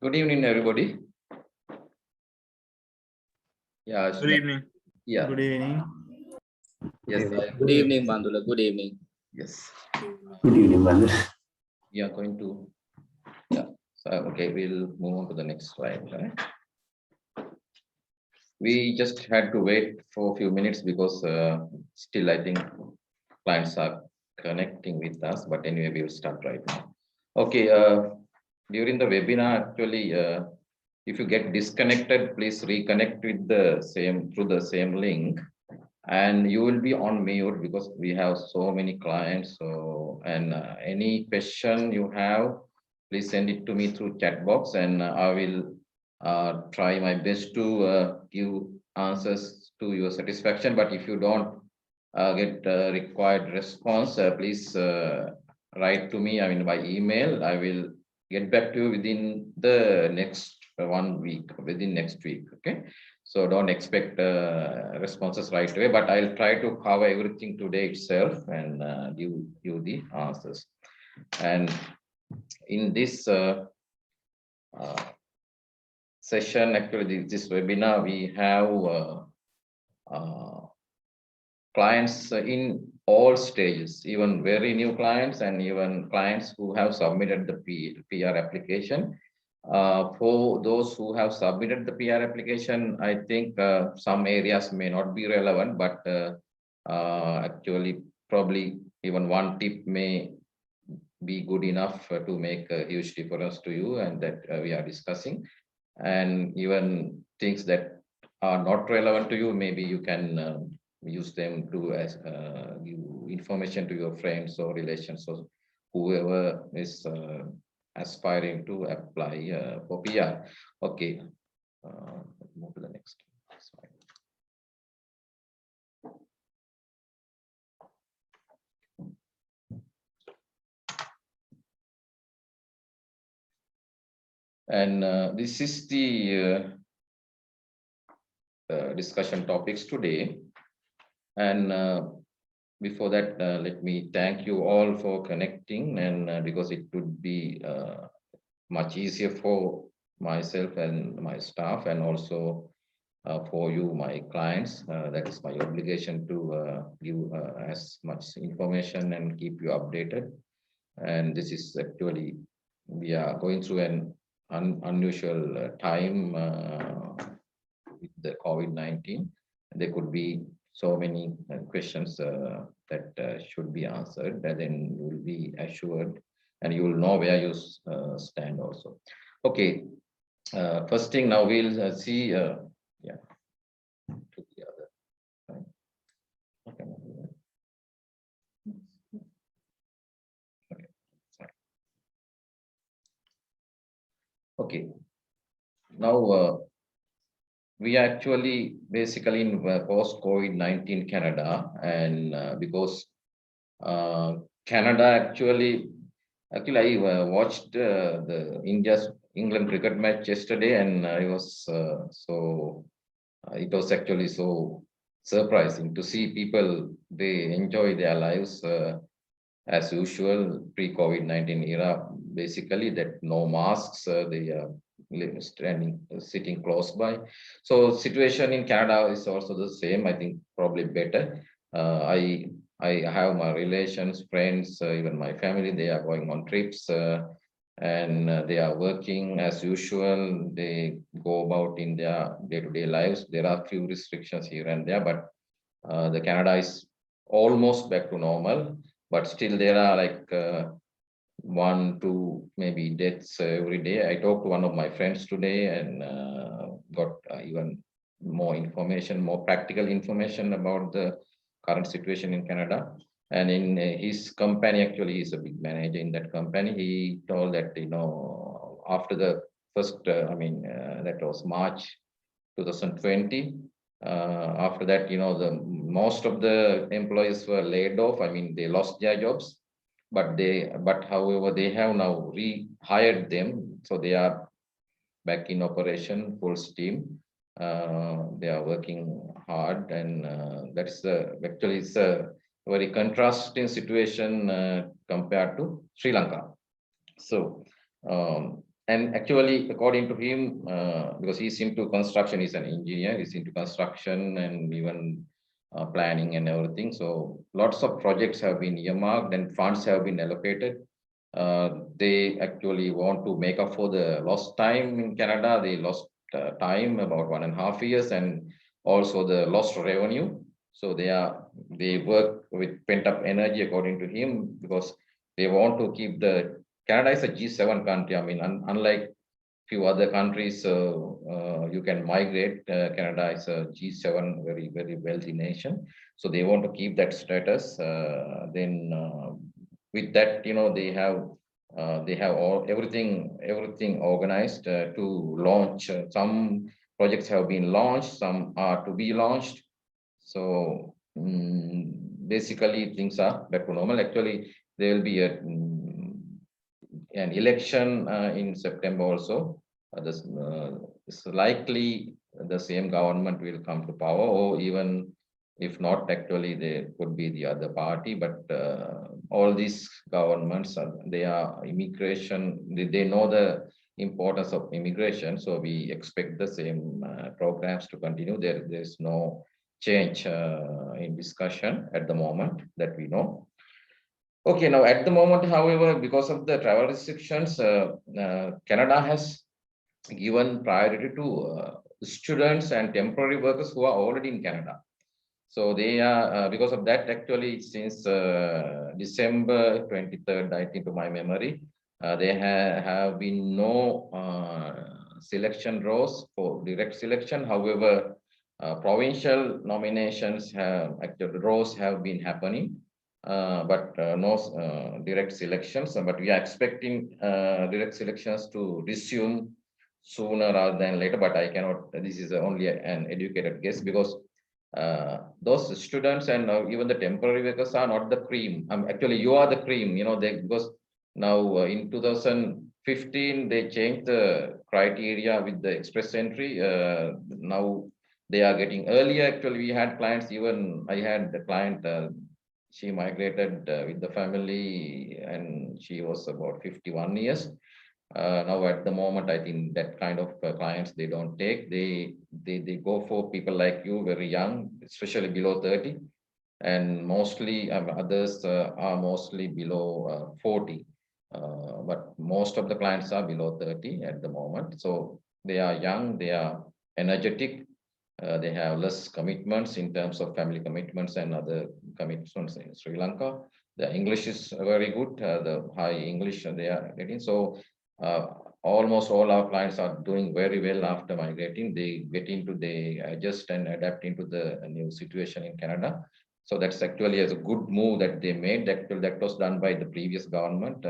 Good evening, everybody. Yeah. Good evening. Yeah. Good evening. Yes. Good evening, Bandula. Good evening. Yes. Good evening, Bandula. We are going to. Yeah. So okay, we'll move on to the next slide. Right? We just had to wait for a few minutes because still I think clients are connecting with us. But anyway, we will start right now. Okay. During the webinar, actually, if you get disconnected, please reconnect with the same through the same link. And you will be on mute because we have so many clients. So, and any question you have, please send it to me through chat box, and I will try my best to give answers to your satisfaction. But if you don't get required response, please write to me. I mean, by email. I will get back to you within the next 1 week, within next week. Okay. So don't expect responses right away, but I'll try to cover everything today itself and give you the answers. And in this session, actually this webinar, we have clients in all stages, even very new clients and even clients who have submitted the PR application. For those who have submitted the PR application, I think some areas may not be relevant, but actually probably even one tip may be good enough to make a huge difference to you, and that we are discussing. And even things that are not relevant to you, maybe you can use them to give information to your friends or relations or whoever is aspiring to apply for PR. Okay, move to the next slide. And this is the discussion topics today. And before that, let me thank you all for connecting, and because it would be much easier for myself and my staff, and also for you, my clients. That is my obligation to give as much information and keep you updated. And this is actually, we are going through an unusual time with the COVID-19. There could be so many questions that should be answered, and then you will be assured and you will know where you stand also. Okay, first thing now we'll see, yeah, to the other. Okay. Okay, now we are actually basically in post-COVID-19 Canada, and because Canada actually I watched the England cricket match yesterday, and I was it was actually so surprising to see people, they enjoy their lives as usual pre-COVID-19 era, basically, that no masks, they are sitting close by. So situation in Canada is also the same, I think probably better. I have my relations, friends, even my family, they are going on trips, and they are working as usual. They go about in their day-to-day lives. There are few restrictions here and there, but the Canada is almost back to normal, but still there are like 1, 2 maybe deaths every day. I talked to one of my friends today and got even more information, more practical information about the current situation in Canada. And in his company, actually, he's a big manager in that company. He told that, after the first, that was March 2020. After that, the most of the employees were laid off. I mean, they lost their jobs, but however, they have now rehired them, so they are back in operation, full steam. They are working hard, and that's actually it's a very contrasting situation compared to Sri Lanka. So And actually, according to him, because he's into construction, he's an engineer, he's into construction and even planning and everything. So lots of projects have been earmarked and funds have been allocated. They actually want to make up for the lost time in Canada. They lost time about 1.5 years and also the lost revenue. So they work with pent up energy, according to him, because they want to keep Canada is a G7 country. I mean, unlike few other countries, you can migrate. Canada is a G7, very, very wealthy nation. So they want to keep that status. Then with that, they have everything organized to launch. Some projects have been launched, some are to be launched. So basically, things are back to normal. Actually, there will be an election in September also. It's likely the same government will come to power, or even if not, actually there could be the other party. But all these governments, they are immigration. They know the importance of immigration, so we expect the same programs to continue. There's no change in discussion at the moment that we know. Okay, now at the moment, however, because of the travel restrictions, Canada has given priority to students and temporary workers who are already in Canada. So they are, because of that, actually, since December 23rd, I think to my memory, there have been no selection rows for direct selection. However, provincial nominations have, actually, rows have been happening. But no direct selections. But we are expecting direct selections to resume sooner rather than later. But I cannot. This is only an educated guess, because those students and even the temporary workers are not the cream. Actually, you are the cream. Because now in 2015 they changed the criteria with the express entry. Now they are getting earlier. Actually, we had clients. Even I had the client. She migrated with the family and she was about 51 years. Now at the moment, I think that kind of clients they don't take. They go for people like you, very young, especially below 30, and mostly others are mostly below 40. But most of the clients are below 30 at the moment. So they are young, they are energetic, they have less commitments in terms of family commitments and other commitments in Sri Lanka. The English is very good, the high English they are getting. So uh, almost all our clients are doing very well after migrating. They adjust and adapt into the new situation in Canada. So that's actually a good move that they made. That was done by the previous government.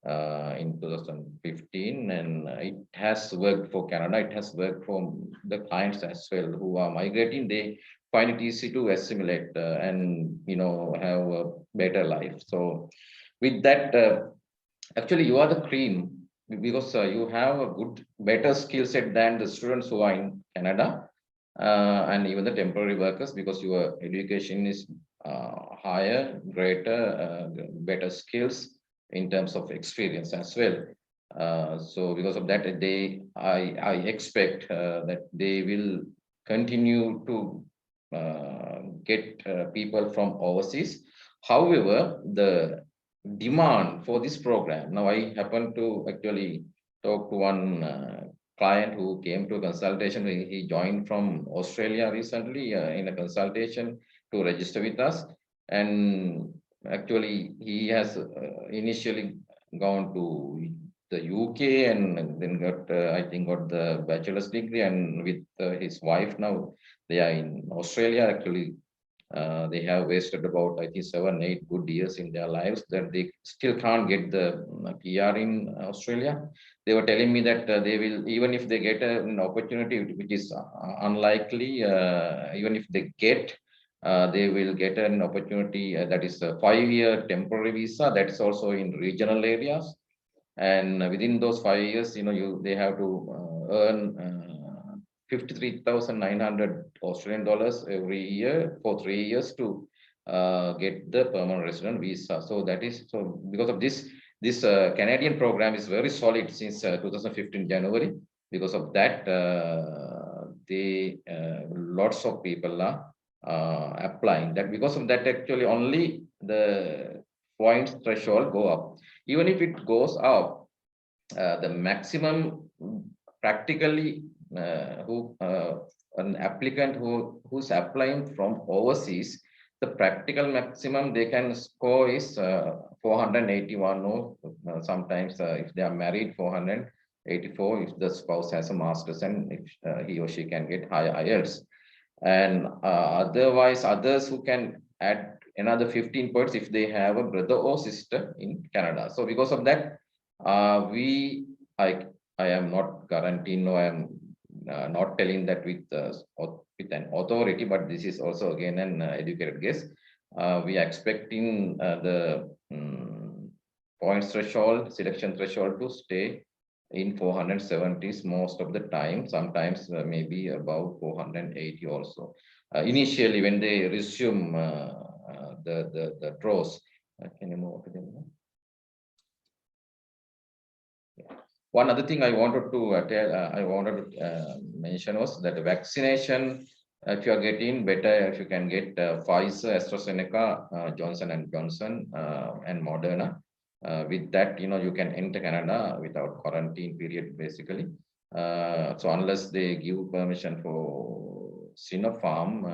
In 2015, and it has worked for Canada. It has worked for the clients as well who are migrating. They find it easy to assimilate and have a better life. So with that, actually you are the cream, because you have a better skill set than the students who are in Canada, and even the temporary workers, because your education is higher, greater, better skills in terms of experience as well. So because of that, I expect that they will continue to get people from overseas. However, the demand for this program, now I happen to actually talk to one client who came to a consultation. He joined from Australia recently in a consultation to register with us. And actually, he has initially gone to the UK and then got, I think, got the bachelor's degree. And with his wife now, they are in Australia. Actually, they have wasted about, I think, 7, 8 good years in their lives that they still can't get the PR in Australia. They were telling me that they will, even if they get an opportunity, which is unlikely, even if they get, they will get an opportunity that is a 5-year temporary visa. That is also in regional areas. And within those 5 years, they have to earn 53,900 Australian dollars every year for 3 years to get the permanent resident visa. So that is, so because of this, this Canadian program is very solid since 2015 January. Because of that, lots of people are applying that. Because of that, actually only the points threshold go up. Even if it goes up, the maximum practically an applicant who's applying from overseas, the practical maximum they can score is 481, or sometimes if they are married, 484 if the spouse has a master's, and if he or she can get higher IELTS. And otherwise, others who can add another 15 points if they have a brother or sister in Canada. So because of that, I am not guaranteeing, no, I am not telling that with an authority, but this is also again an educated guess. We are expecting the points threshold, selection threshold to stay in 470s most of the time, sometimes maybe about 480 also. Initially, when they resume the draws. Can you move to them? One other thing I wanted to mention was that vaccination, if you are getting better, if you can get Pfizer, AstraZeneca, Johnson and Johnson, and Moderna. With that, you can enter Canada without quarantine period, basically. So unless they give permission for Sinopharm,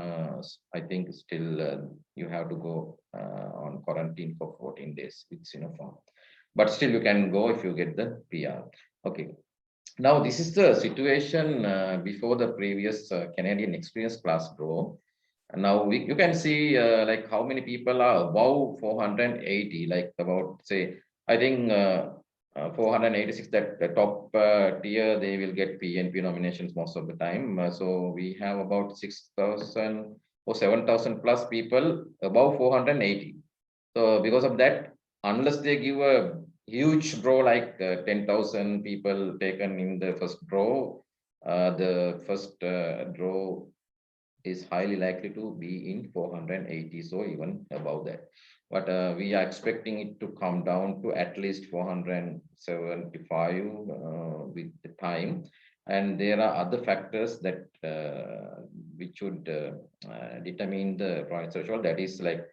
I think still you have to go on quarantine for 14 days with Sinopharm. But still you can go if you get the PR. Okay. Now this is the situation before the previous Canadian Experience Class draw. And now you can see like how many people are above 480, like about, say, I think 486, that the top tier, they will get PNP nominations most of the time. So we have about 6,000 or 7,000 plus people above 480. So because of that, unless they give a huge draw like 10,000 people taken in the first draw, the first draw is highly likely to be in 480, so even above that. But we are expecting it to come down to at least 475 with the time. And there are other factors that which would determine the price threshold. That is like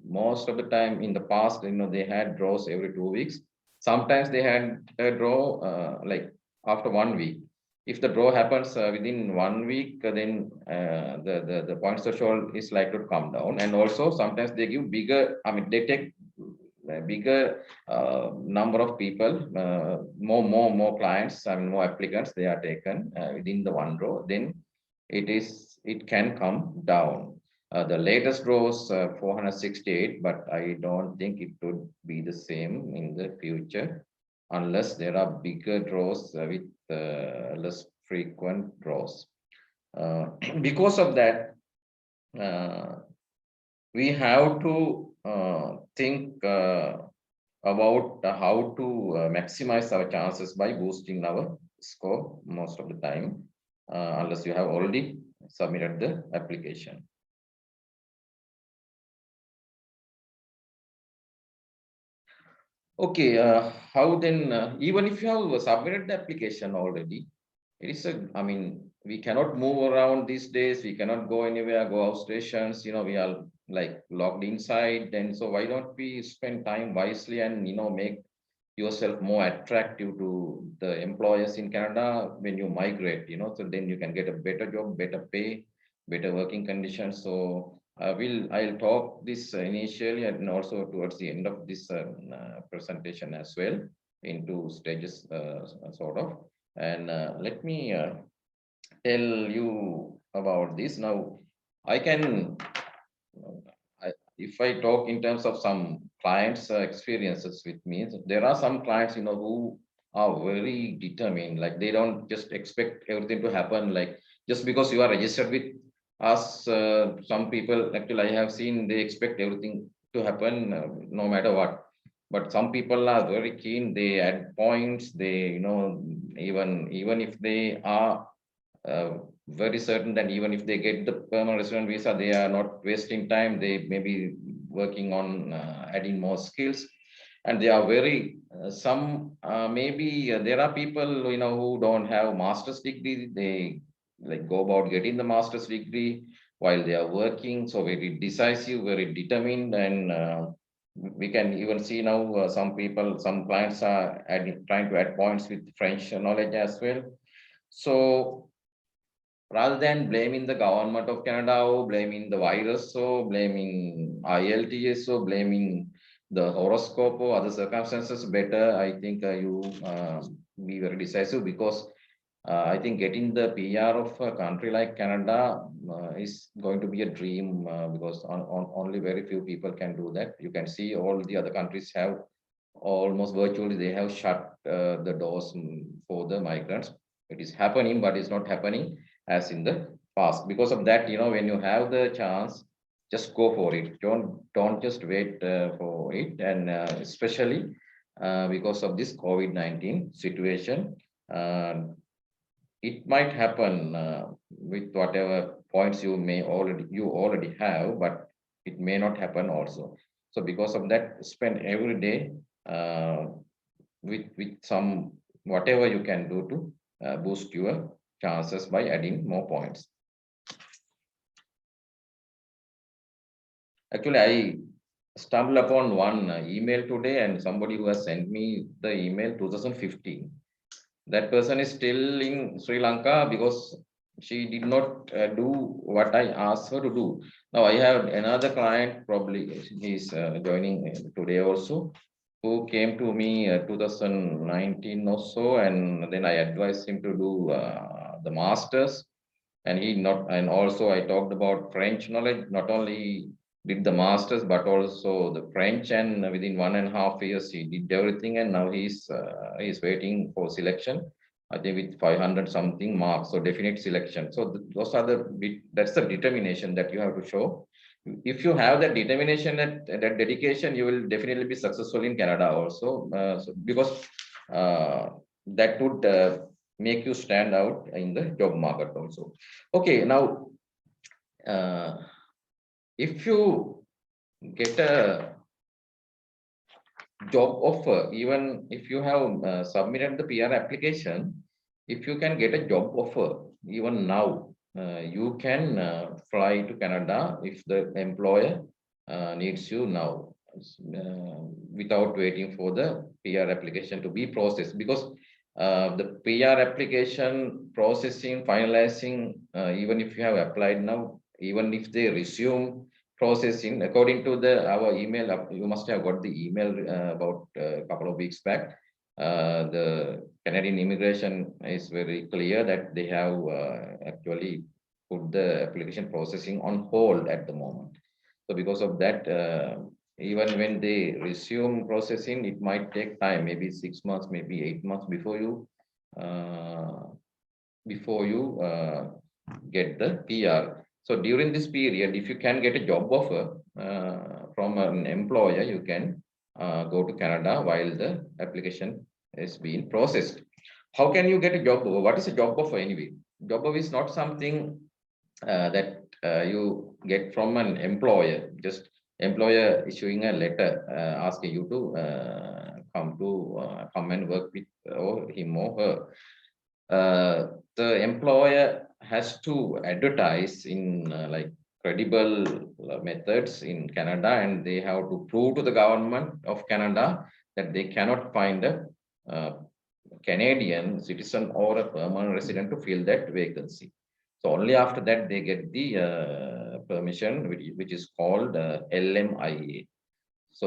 most of the time in the past, they had draws every 2 weeks. Sometimes they had a draw like after 1 week. If the draw happens within 1 week, then the points threshold is likely to come down. And also sometimes they give bigger, they take a bigger number of people, more clients, more applicants they are taken within the one draw, then it can come down. The latest draw was 468, but I don't think it would be the same in the future unless there are bigger draws with less frequent draws. Because of that, we have to think about how to maximize our chances by boosting our score most of the time, unless you have already submitted the application. Okay, how then, even if you have submitted the application already, it is we cannot move around these days. We cannot go anywhere, go out stations, we are like locked inside. And so why don't we spend time wisely and, make yourself more attractive to the employers in Canada when you migrate, so then you can get a better job, better pay, better working conditions. So I'll talk this initially and also towards the end of this presentation as well into stages sort of. And let me tell you about this. Now, I can, if I talk in terms of some clients' experiences with me, there are some clients, who are very determined, like they don't just expect everything to happen, like just because you are registered with us. Some people, actually, I have seen they expect everything to happen no matter what. But some people are very keen, they add points, they, even if they are very certain that even if they get the permanent resident visa, they are not wasting time. They may be working on adding more skills. and they are very some maybe there are people who don't have master's degree. They like go about getting the master's degree while they are working. So very decisive, very determined, and we can even see now some people, some clients are trying to add points with French knowledge as well. So rather than blaming the government of Canada or blaming the virus or blaming IELTS or blaming the horoscope or other circumstances, better I think you be very decisive, because I think getting the PR of a country like Canada is going to be a dream, because only very few people can do that. You can see all the other countries have almost virtually, they have shut the doors for the migrants. It is happening, but it's not happening as in the past. Because of that, when you have the chance, just go for it. Don't just wait for it, and especially because of this COVID-19 situation. It might happen with whatever points you already have, but it may not happen also. So because of that, spend every day with some whatever you can do to boost your chances by adding more points. Actually, I stumbled upon one email today, and somebody who has sent me the email 2015. That person is still in Sri Lanka because she did not do what I asked her to do. Now I have another client, probably he's joining today also, who came to me 2019 or so, and then I advised him to do the masters, and and also I talked about French knowledge. Not only did the masters, but also the French, and within 1.5 years he did everything, and now he's waiting for selection, I think with 500 something marks, so definite selection. So those are that's the determination that you have to show. If you have that determination, that dedication, you will definitely be successful in Canada also, because that would make you stand out in the job market also. Okay, now if you get a job offer, even if you have submitted the PR application, if you can get a job offer even now, you can fly to Canada if the employer needs you now, without waiting for the PR application to be processed, because the PR application processing, finalizing, even if you have applied now, even if they resume processing, according to our email, you must have got the email about a couple of weeks back. The Canadian immigration is very clear that they have actually put the application processing on hold at the moment. So because of that, even when they resume processing, it might take time, maybe 6 months, maybe 8 months before you get the PR. So during this period, if you can get a job offer from an employer, you can go to Canada while the application is being processed. How can you get a job offer? What is a job offer anyway? Job offer is not something that you get from an employer. Just employer issuing a letter asking you to come and work with him or her. The employer has to advertise in like credible methods in Canada, and they have to prove to the government of Canada that they cannot find a Canadian citizen or a permanent resident to fill that vacancy. So only after that they get the permission, which is called LMIA. So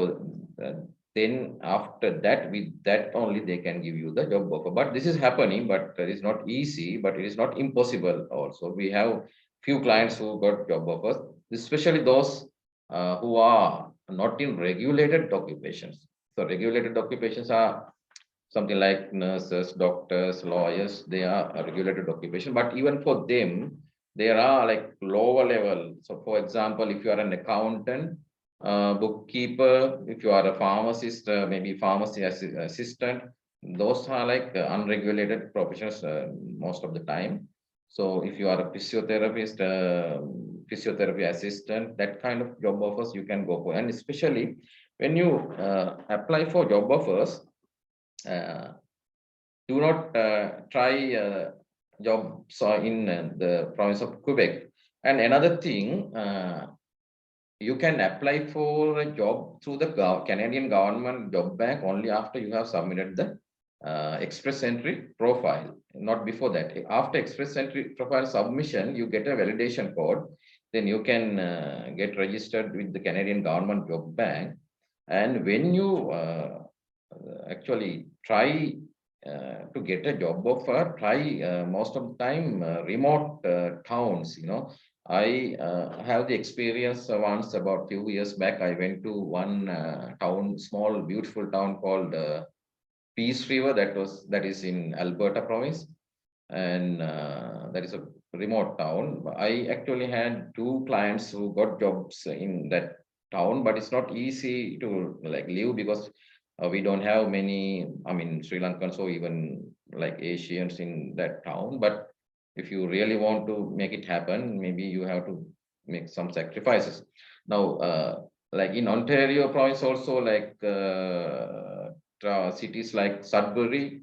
then after that, with that only they can give you the job offer. But this is happening, but it is not easy, but it is not impossible also. We have few clients who got job offers, especially those who are not in regulated occupations. So regulated occupations are something like nurses, doctors, lawyers. They are a regulated occupation, but even for them, there are like lower level. So for example, if you are an accountant, bookkeeper, if you are a pharmacist, maybe pharmacy assistant, those are like unregulated professions most of the time. So if you are a physiotherapist, physiotherapy assistant, that kind of job offers you can go for. And especially when you apply for job offers, do not try jobs in the province of Quebec. And another thing, you can apply for a job through the Canadian government job bank only after you have submitted the express entry profile, not before that. After express entry profile submission, you get a validation code, then you can get registered with the Canadian government job bank. And when you actually try to get a job offer, try most of the time remote towns, I have the experience once about few years back. I went to one town, small, beautiful town called Peace River. That is in Alberta province, and that is a remote town. I actually had 2 clients who got jobs in that town, but it's not easy to like live because we don't have many, I mean, Sri Lankans or even like Asians in that town. But if you really want to make it happen, maybe you have to make some sacrifices. Now, like in Ontario province also, like cities like Sudbury,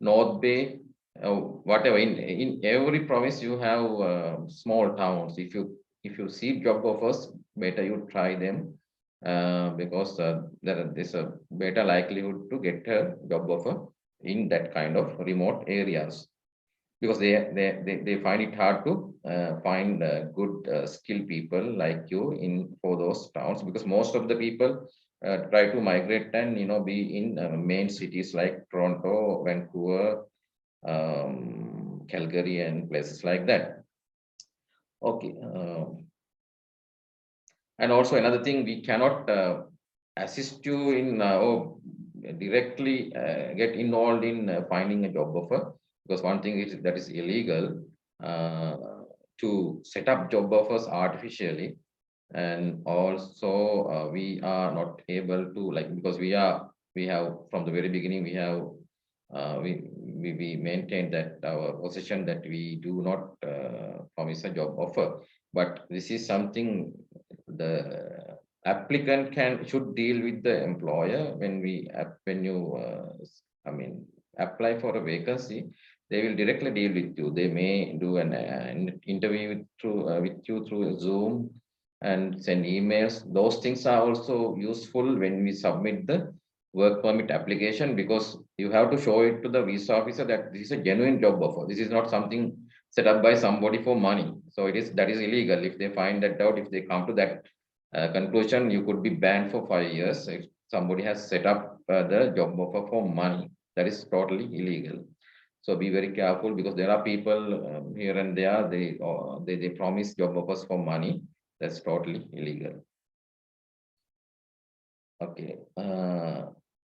North Bay, whatever, in every province you have small towns. If you see job offers, better you try them because there is a better likelihood to get a job offer in that kind of remote areas, because they find it hard to find good skilled people like you in for those towns, because most of the people try to migrate and be in main cities like Toronto, Vancouver, Calgary, and places like that. Okay. And also another thing, we cannot assist you in or directly get involved in finding a job offer, because one thing is that is illegal to set up job offers artificially. And also we are not able to, like, because we have from the very beginning we have we maintain that our position that we do not promise a job offer. But this is something the applicant should deal with the employer when you I mean apply for a vacancy. They will directly deal with you. They may do an interview with you through Zoom and send emails. Those things are also useful when we submit the work permit application, because you have to show it to the visa officer that this is a genuine job offer. This is not something set up by somebody for money. So that is illegal. If they find that out, if they come to that conclusion, you could be banned for 5 years if somebody has set up the job offer for money. That is totally illegal. So be very careful, because there are people here and there, they promise job offers for money. That's totally illegal. Okay.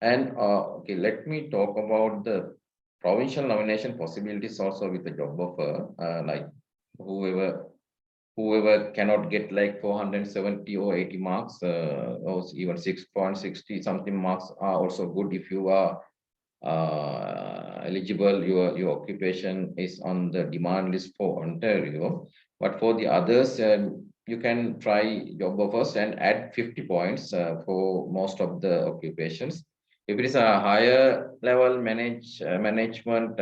Okay, let me talk about the provincial nomination possibilities also with the job offer. Like whoever cannot get like 470 or 80 marks, or even 6.60 something marks are also good if you are eligible, your occupation is on the demand list for Ontario. But for the others, you can try job offers and add 50 points for most of the occupations. If it is a higher level management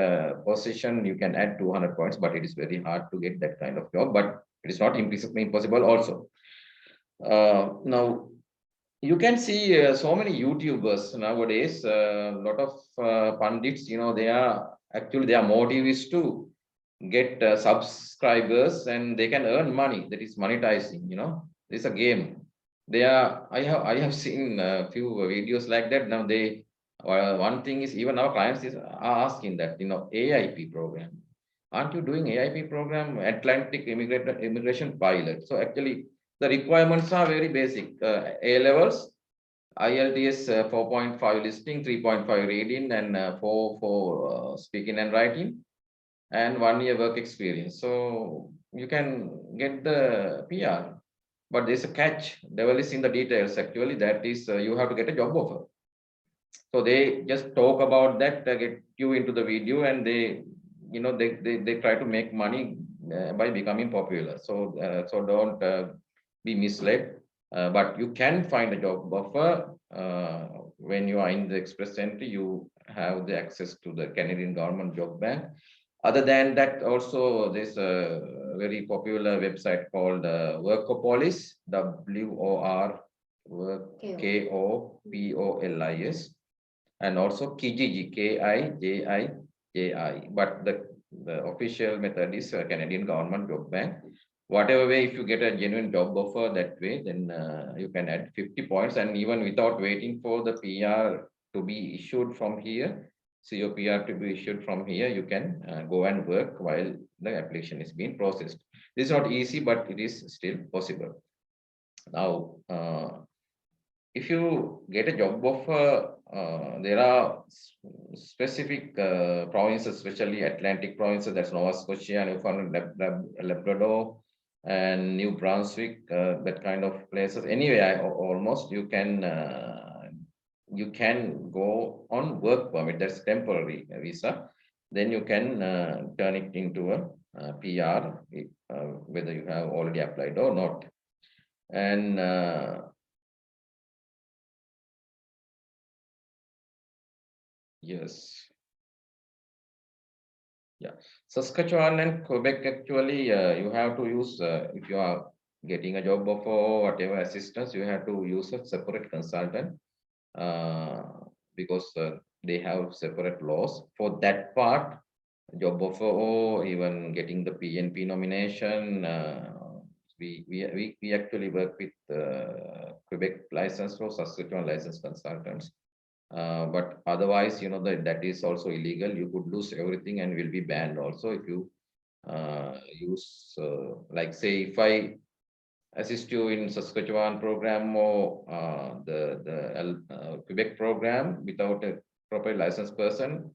position, you can add 200 points, but it is very hard to get that kind of job. But it is not impossible also. Now, you can see so many YouTubers nowadays. A lot of pundits, their motive is to get subscribers, and they can earn money. That is monetizing. It's a game. I have seen a few videos like that. Now one thing is, even our clients are asking that AIP program. Aren't you doing AIP program, Atlantic Immigration Pilot? So actually, the requirements are very basic. A levels, IELTS 4.5 listening, 3.5 reading, and 4 for speaking and writing, and 1 year work experience. So you can get the PR, but there's a catch. Devil is in the details. Actually, that is you have to get a job offer. So they just talk about that, get you into the video, and they try to make money by becoming popular. So don't be misled. But you can find a job offer when you are in the express entry, you have the access to the Canadian Government Job Bank. Other than that, also there's a very popular website called Workopolis, WOR KOPOLIS, and also Kijiji, KIJI. But the official method is Canadian Government Job Bank. Whatever way, if you get a genuine job offer that way, then you can add 50 points, and even without waiting for the PR to be issued from here, COPR to be issued from here, you can go and work while the application is being processed. This is not easy, but it is still possible. Now, if you get a job offer, there are specific provinces, especially Atlantic provinces, that's Nova Scotia, Newfoundland, Labrador, and New Brunswick, that kind of places. Anyway, almost you can go on work permit. That's temporary visa. Then you can turn it into a PR, whether you have already applied or not. And yes. Yeah, Saskatchewan and Quebec, actually, you have to use, if you are getting a job offer or whatever assistance, you have to use a separate consultant because they have separate laws for that part, job offer or even getting the PNP nomination. We actually work with Quebec licensed or Saskatchewan licensed consultants. But otherwise, that is also illegal. You could lose everything and will be banned also if you use, like say, if I assist you in Saskatchewan program or the Quebec program without a proper licensed person,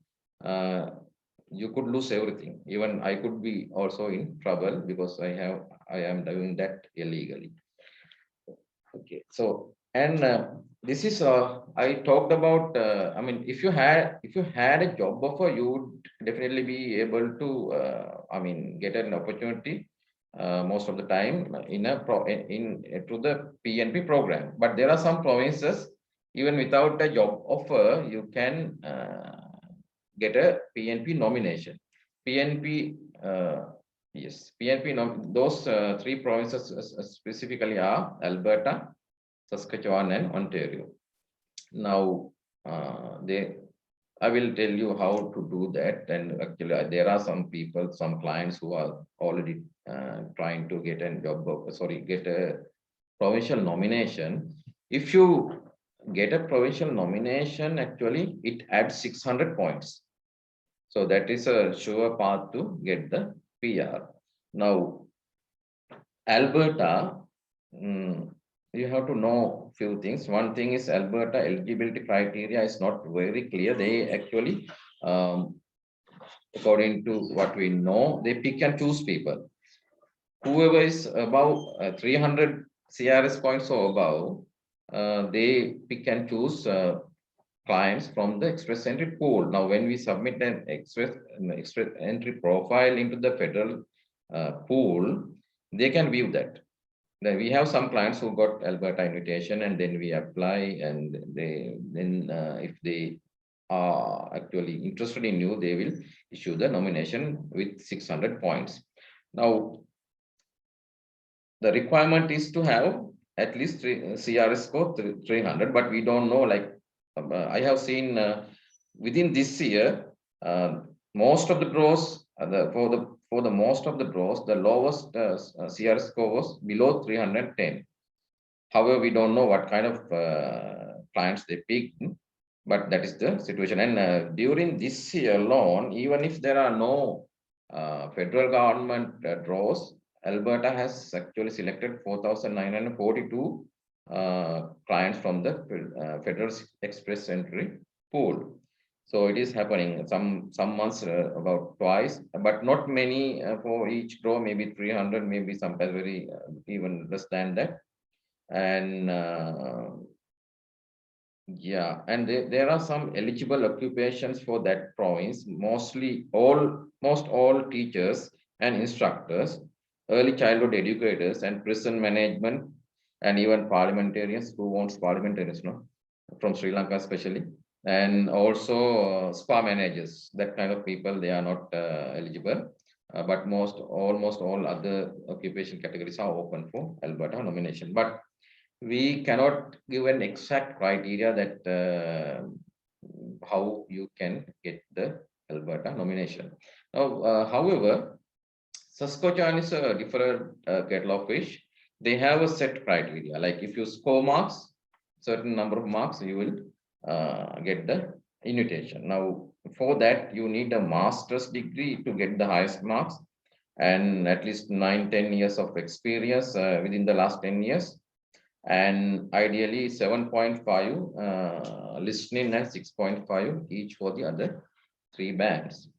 you could lose everything. Even I could be also in trouble because I am doing that illegally. Okay, so and this is I talked about. I mean, if you had a job offer, you would definitely be able to. I mean, get an opportunity most of the time through the PNP program. But there are some provinces, even without a job offer, you can get a PNP nomination. PNP. Yes, PNP. Those three provinces specifically are Alberta, Saskatchewan, and Ontario. Now, I will tell you how to do that. And actually, there are some people, some clients who are already trying to get a get a provincial nomination. If you get a provincial nomination, actually, it adds 600 points. So that is a sure path to get the PR. Now, Alberta, you have to know few things. One thing is Alberta eligibility criteria is not very clear. They actually, according to what we know, they pick and choose people. Whoever is above 300 CRS points or above, they pick and choose clients from the express entry pool. Now, when we submit an express entry profile into the federal pool, they can view that. Then we have some clients who got Alberta invitation, and then we apply, and if they are actually interested in you, they will issue the nomination with 600 points. Now, the requirement is to have at least CRS score 300, but we don't know, like I have seen within this year, most of the draws for the most of the draws, the lowest CRS score was below 310. However, we don't know what kind of clients they picked, but that is the situation. And during this year alone, even if there are no federal government draws, Alberta has actually selected 4,942 clients from the Federal Express Entry pool. So it is happening some months about twice, but not many for each draw, maybe 300, maybe sometimes very even less than that. And yeah, and there are some eligible occupations for that province. Most all teachers and instructors, early childhood educators, and prison management, and even parliamentarians. Who wants parliamentarians? No, from Sri Lanka especially, and also spa managers. That kind of people, they are not eligible. But almost all other occupation categories are open for Alberta nomination. But we cannot give an exact criteria that how you can get the Alberta nomination. Now, however, Saskatchewan is a different kettle of fish. They have a set criteria. Like if you score marks, certain number of marks, you will get the invitation. Now, for that, you need a master's degree to get the highest marks, and at least 9-10 years of experience within the last 10 years, and ideally 7.5 listening and 6.5 each for the other 3 bands.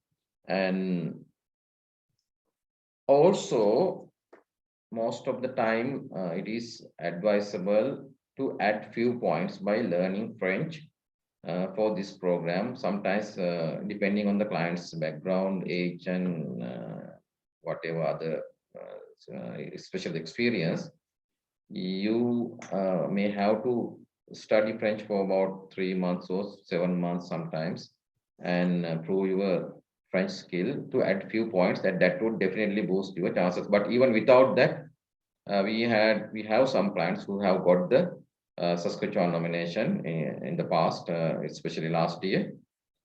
And also, most of the time, it is advisable to add few points by learning French for this program. Sometimes, depending on the client's background, age, and whatever other special experience, you may have to study French for about 3 months or 7 months sometimes, and prove your French skill to add few points that would definitely boost your chances. But even without that, we have some clients who have got the Saskatchewan nomination in the past, especially last year.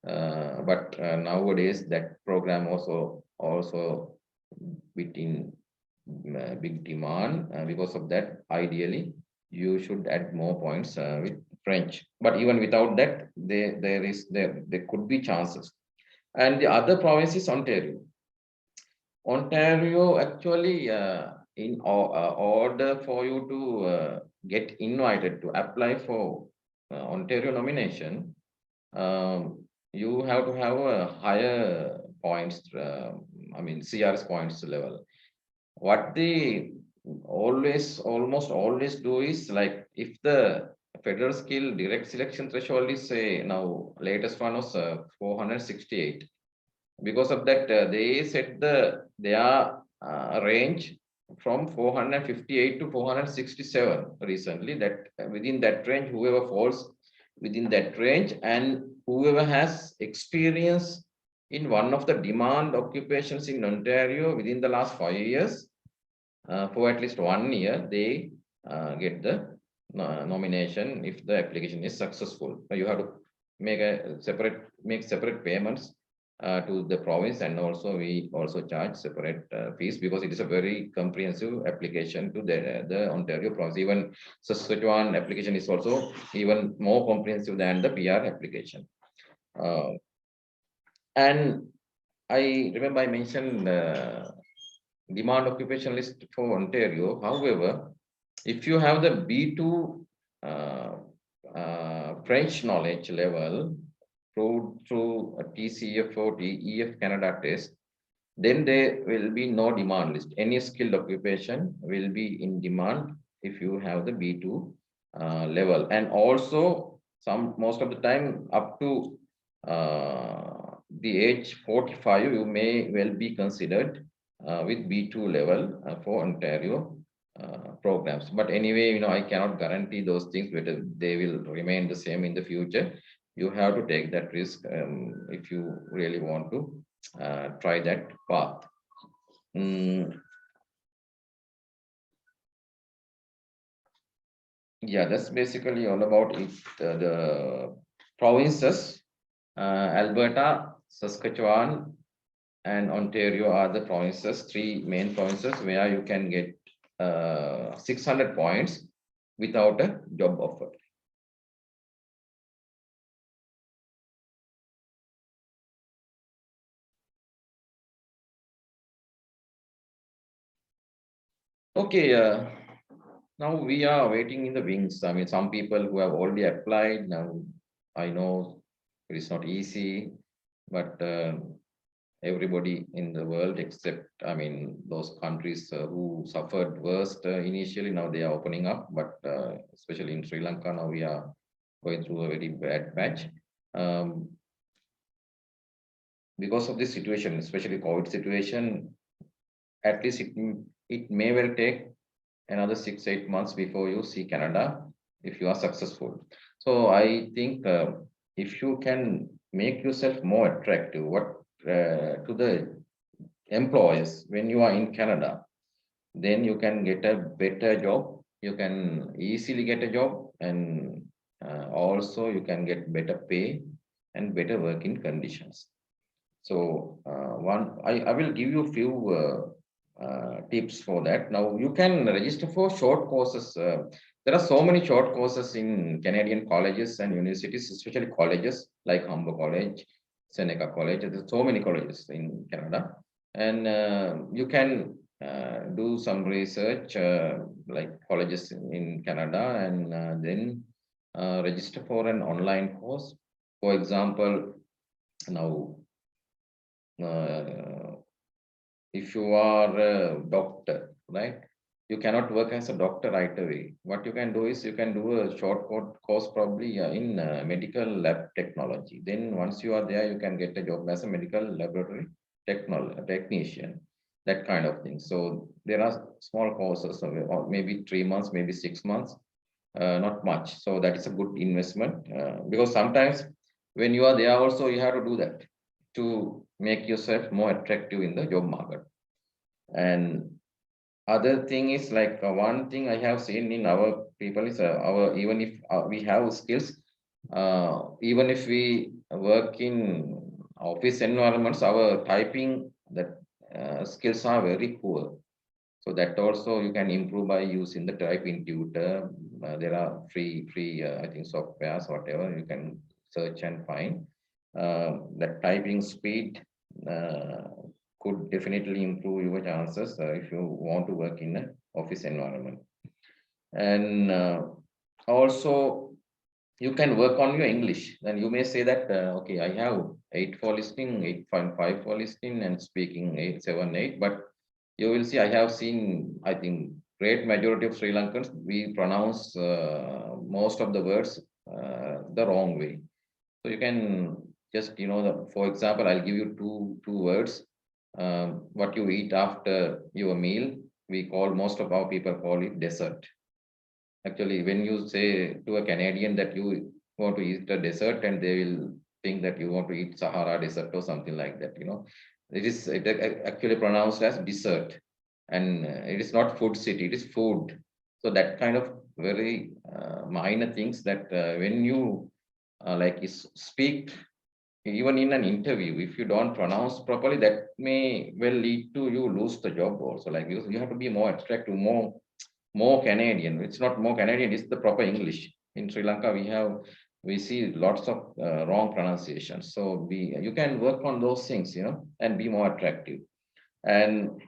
But nowadays that program also within big demand. Because of that, ideally you should add more points with French. But even without that, there could be chances. And the other province is Ontario. Ontario actually, in order for you to get invited to apply for Ontario nomination, you have to have a higher points, I mean CRS points level. What they almost always do is, like, if the federal skill direct selection threshold is, say, now latest one was 468. Because of that, they set their range from 458 to 467 recently. That within that range, whoever falls within that range and whoever has experience in one of the demand occupations in Ontario within the last 5 years, for at least 1 year, they get the nomination if the application is successful. You have to make separate payments to the province, and also we also charge separate fees, because it is a very comprehensive application to the Ontario province. Even Saskatchewan application is also even more comprehensive than the PR application. And I remember I mentioned demand occupation list for Ontario. However, if you have the B2 French knowledge level proved through a TCF or TEF Canada test, then there will be no demand list. Any skilled occupation will be in demand if you have the B2 level. And also, most of the time, up to the age 45, you may well be considered with B2 level for Ontario programs. But anyway, I cannot guarantee those things, whether they will remain the same in the future. You have to take that risk if you really want to try that path. Yeah, that's basically all about it. The provinces, Alberta, Saskatchewan, and Ontario are the provinces, 3 main provinces where you can get 600 points without a job offer. Okay, now we are waiting in the wings. I mean, some people who have already applied now, I know it is not easy, but everybody in the world, except, I mean, those countries who suffered worst initially, now they are opening up. But especially in Sri Lanka, now we are going through a very bad patch. Because of this situation, especially COVID situation, at least it may well take another 6-8 months before you see Canada if you are successful. So I think if you can make yourself more attractive, what to the employers when you are in Canada, then you can get a better job. You can easily get a job, and also you can get better pay and better working conditions. So I will give you a few tips for that. Now you can register for short courses. There are so many short courses in Canadian colleges and universities, especially colleges like Humber College, Seneca College. There's so many colleges in Canada, and you can do some research like colleges in Canada, and then register for an online course. For example, now uh, if you are a doctor, right? You cannot work as a doctor right away. What you can do is you can do a short course probably in medical lab technology. Then once you are there, you can get a job as a medical laboratory technician, that kind of thing. So there are small courses, or maybe 3 months, maybe 6 months, not much. So that is a good investment because sometimes when you are there also you have to do that to make yourself more attractive in the job market. And other thing is like one thing I have seen in our people is our even if we have skills, even if we work in office environments, our typing that skills are very poor. So that also you can improve by using the typing tutor. There are free I think softwares, whatever you can search and find. That typing speed uh, could definitely improve your chances if you want to work in an office environment. And also you can work on your English. Then you may say that, okay, I have 8 for listening, 8.5 for listening and speaking 878, but you will see, I have seen, I think, great majority of Sri Lankans, we pronounce most of the words the wrong way. So you can just, for example, I'll give you two words. What you eat after your meal, we call, most of our people call it dessert. Actually, when you say to a Canadian that you want to eat a dessert, and they will think that you want to eat Sahara dessert or something like that, it actually pronounced as dessert, and it is not food city, it is food. So that kind of very minor things that when you speak, even in an interview, if you don't pronounce properly, that may well lead to you lose the job also. Like, because you have to be more attractive, more Canadian. It's not more Canadian, it's the proper English. In Sri Lanka, we see lots of wrong pronunciations. So you can work on those things, and be more attractive. And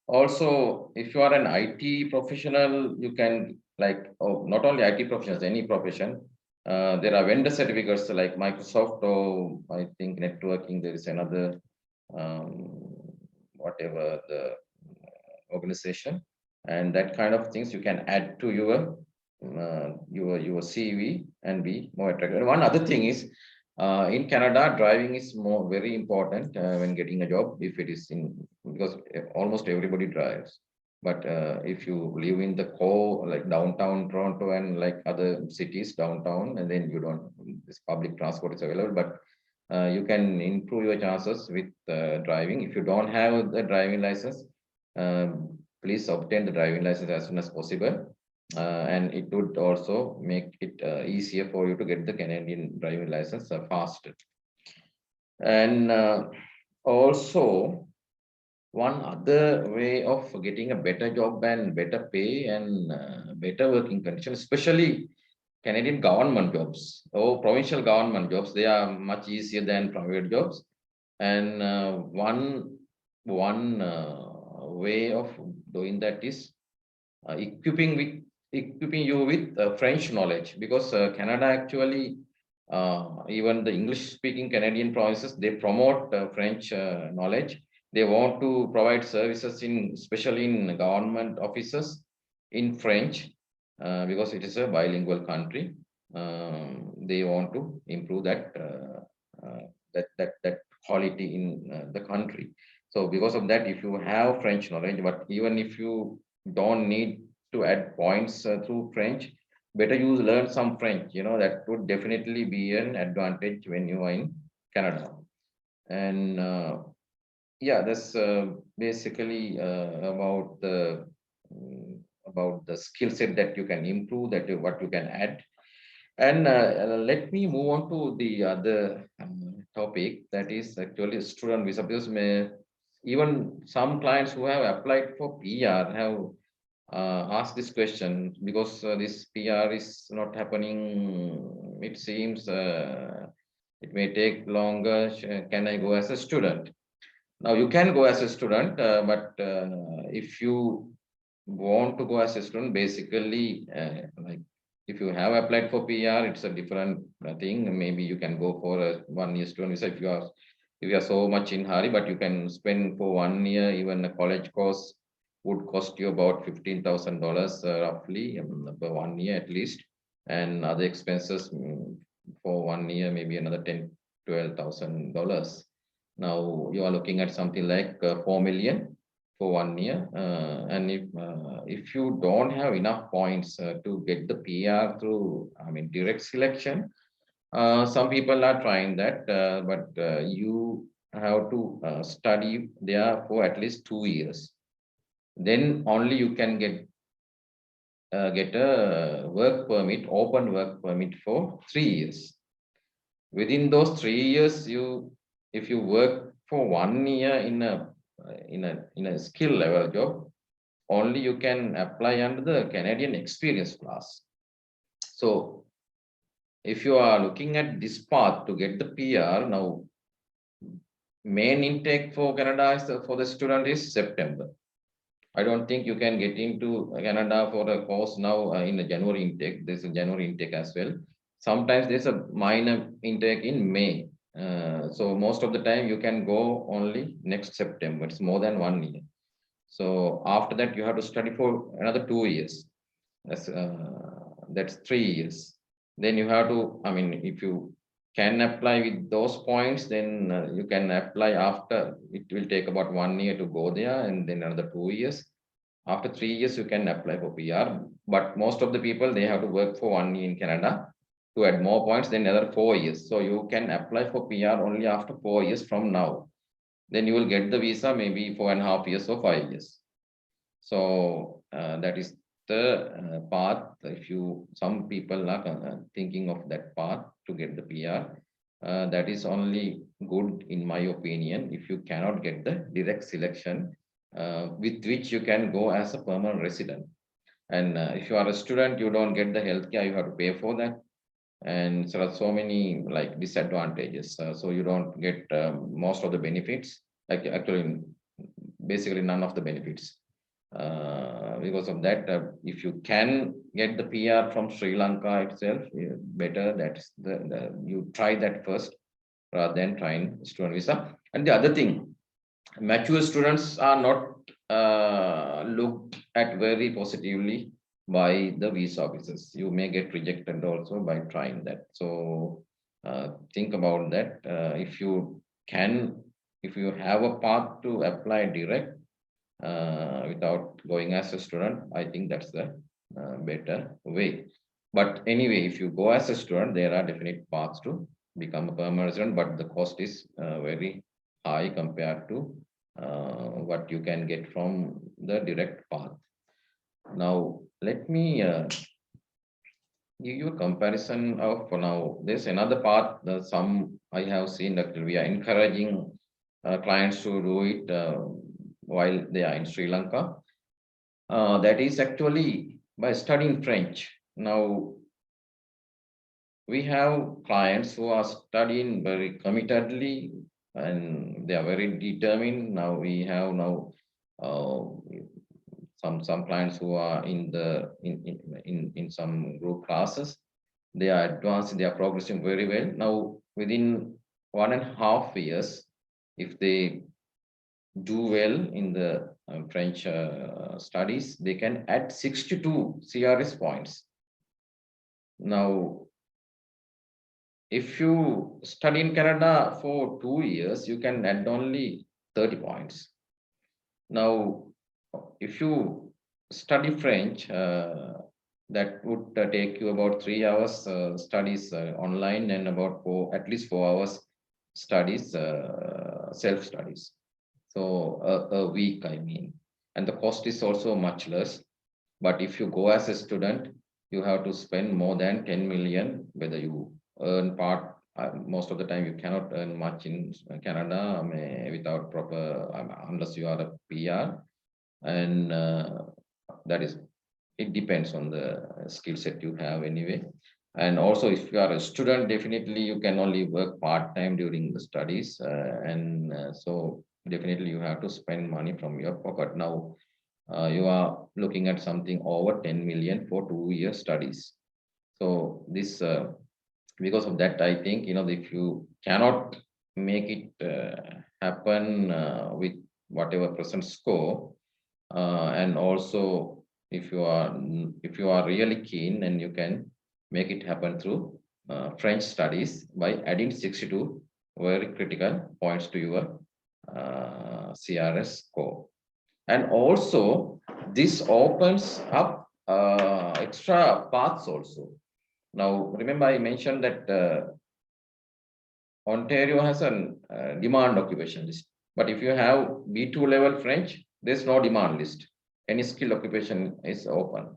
also, if you are an IT professional, you can, like, not only IT professionals, any profession. There are vendor certificates like Microsoft, or I think networking. There is another, whatever the organization, and that kind of things you can add to your CV and be more attractive. And one other thing is, in Canada, driving is very important when getting a job. If it is because almost everybody drives. But if you live in the core, like downtown Toronto and like other cities downtown, and then you don't, this public transport is available, but you can improve your chances with driving. If you don't have the driving license, please obtain the driving license as soon as possible. And it would also make it easier for you to get the Canadian driving license faster. And also, one other way of getting a better job and better pay and better working conditions, especially Canadian government jobs or provincial government jobs, they are much easier than private jobs. And one way of doing that is equipping you with French knowledge, because Canada actually, even the English speaking Canadian provinces, they promote French knowledge. They want to provide services especially in government offices in French, because it is a bilingual country. They want to improve that quality in the country. So because of that, if you have French knowledge, but even if you don't need to add points through French, better you learn some French. That would definitely be an advantage when you are in Canada. And yeah, that's basically about the skill set that you can improve, what you can add. And let me move on to the other topic, that is actually student visa. Because even some clients who have applied for PR have asked this question, because this PR is not happening. It seems it may take longer. Can I go as a student? Now you can go as a student, but if you want to go as a student, basically, like if you have applied for PR, it's a different thing. Maybe you can go for a 1 year student visa if you are so much in hurry, but you can spend for 1 year. Even a college course would cost you about $15,000 roughly per 1 year at least, and other expenses for 1 year maybe another $10,000-12,000. Now you are looking at something like 4 million for 1 year, and if you don't have enough points to get the PR through, I mean, direct selection, some people are trying that, but you have to study there for at least 2 years. Then only you can get a work permit, open work permit for 3 years. Within those 3 years, if you work for 1 year in a skill level job, only you can apply under the Canadian experience class. So if you are looking at this path to get the PR, now main intake for Canada for the student is September. I don't think you can get into Canada for a course now in a January intake. There's a January intake as well. Sometimes there's a minor intake in May. So most of the time you can go only next September. It's more than 1 year. So after that you have to study for another 2 years. That's 3 years. Then you have to, I mean, if you can apply with those points, then you can apply after. It will take about 1 year to go there, and then another 2 years. After 3 years, you can apply for PR. But most of the people, they have to work for 1 year in Canada to add more points, then another 4 years. So you can apply for PR only after 4 years from now. Then you will get the visa maybe 4.5 years or 5 years. So that is the path. If some people are thinking of that path to get the PR, that is only good in my opinion. If you cannot get the direct selection, with which you can go as a permanent resident. And if you are a student, you don't get the healthcare, you have to pay for that. And there are so many like disadvantages. So you don't get most of the benefits, like actually basically none of the benefits. Because of that, if you can get the PR from Sri Lanka itself, better that's you try that first rather than trying student visa. And the other thing, mature students are not looked at very positively by the visa officers. You may get rejected also by trying that. So think about that. If you have a path to apply direct without going as a student, I think that's the better way. But anyway, if you go as a student, there are definite paths to become a permanent resident, but the cost is very high compared to what you can get from the direct path. Now, let me give you a comparison of, now there's another path. Some I have seen that we are encouraging clients to do it while they are in Sri Lanka. That is actually by studying French. Now, we have clients who are studying very committedly and they are very determined. Now we have some clients who are in some group classes. They are advanced, they are progressing very well. Now within 1.5 years, if they do well in the French studies, they can add 62 CRS points. Now, if you study in Canada for 2 years, you can add only 30 points. Now, if you study French that would take you about 3 hours studies online and about at least 4 hours studies, self studies. So a week, I mean, and the cost is also much less. But if you go as a student, you have to spend more than 10 million, whether you earn part, most of the time you cannot earn much in Canada without proper, unless you are a PR. And that is, it depends on the skill set you have anyway. And also, if you are a student, definitely you can only work part-time during the studies. So definitely you have to spend money from your pocket. Now, you are looking at something over 10 million for 2 year studies. So this, because of that, I think, if you cannot make it happen with whatever present score, and also if you are really keen, and you can make it happen through French studies by adding 62 very critical points to your CRS score. And also, this opens up extra paths also. Now, remember I mentioned that Ontario has a demand occupation list. But if you have B2 level French, there's no demand list. Any skill occupation is open.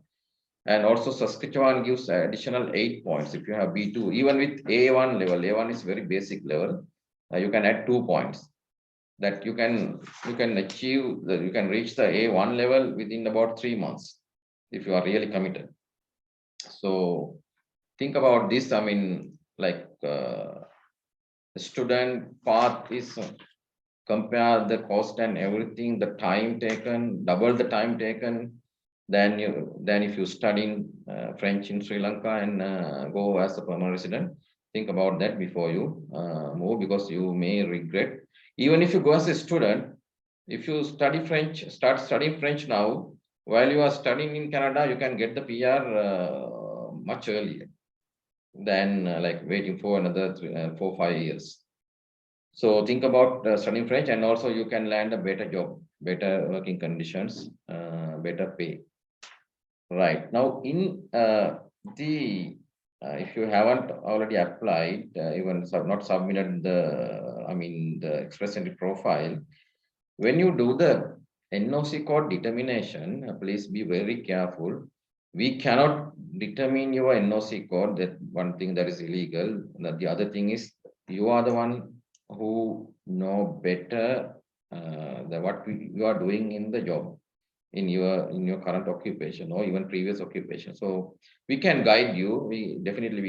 And also Saskatchewan gives additional 8 points if you have B2. Even with A1 level, A1 is very basic level, you can add 2 points. That you can achieve, you can reach the A1 level within about 3 months if you are really committed. So think about this. I mean, like the student path is compare the cost and everything, the time taken, double the time taken. Then if you study French in Sri Lanka and go as a permanent resident, think about that before you move, because you may regret. Even if you go as a student, if you study French, start studying French now, while you are studying in Canada, you can get the PR much earlier than like waiting for another 4-5 years. So think about studying French, and also you can land a better job, better working conditions, better pay. Right now, in if you haven't already applied, even not submitted the express entry profile, when you do the NOC code determination, please be very careful. We cannot determine your NOC code. That one thing that is illegal. The other thing is you are the one who know better what you are doing in the job, in your current occupation or even previous occupation. So we can guide you. We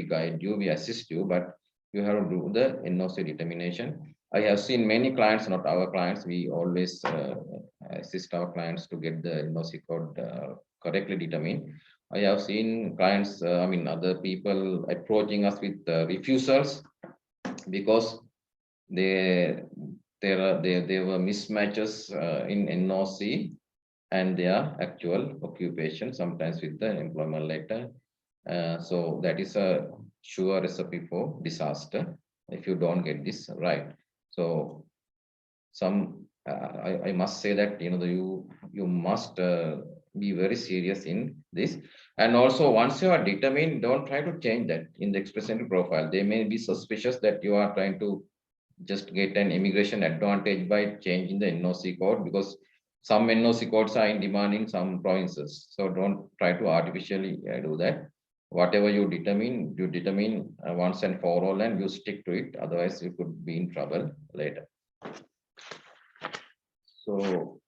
guide you. We assist you, but you have to do the NOC determination. I have seen many clients, not our clients. We always assist our clients to get the NOC code correctly determined. I have seen clients, other people approaching us with refusals because there were mismatches in NOC and their actual occupation, sometimes with the employment letter. So that is a sure recipe for disaster if you don't get this right. So I must say that you must be very serious in this. And also, once you are determined, don't try to change that in the express entry profile. They may be suspicious that you are trying to just get an immigration advantage by changing the NOC code, because some NOC codes are in demand in some provinces. So don't try to artificially do that. Whatever you determine once and for all, and you stick to it. Otherwise, you could be in trouble later. So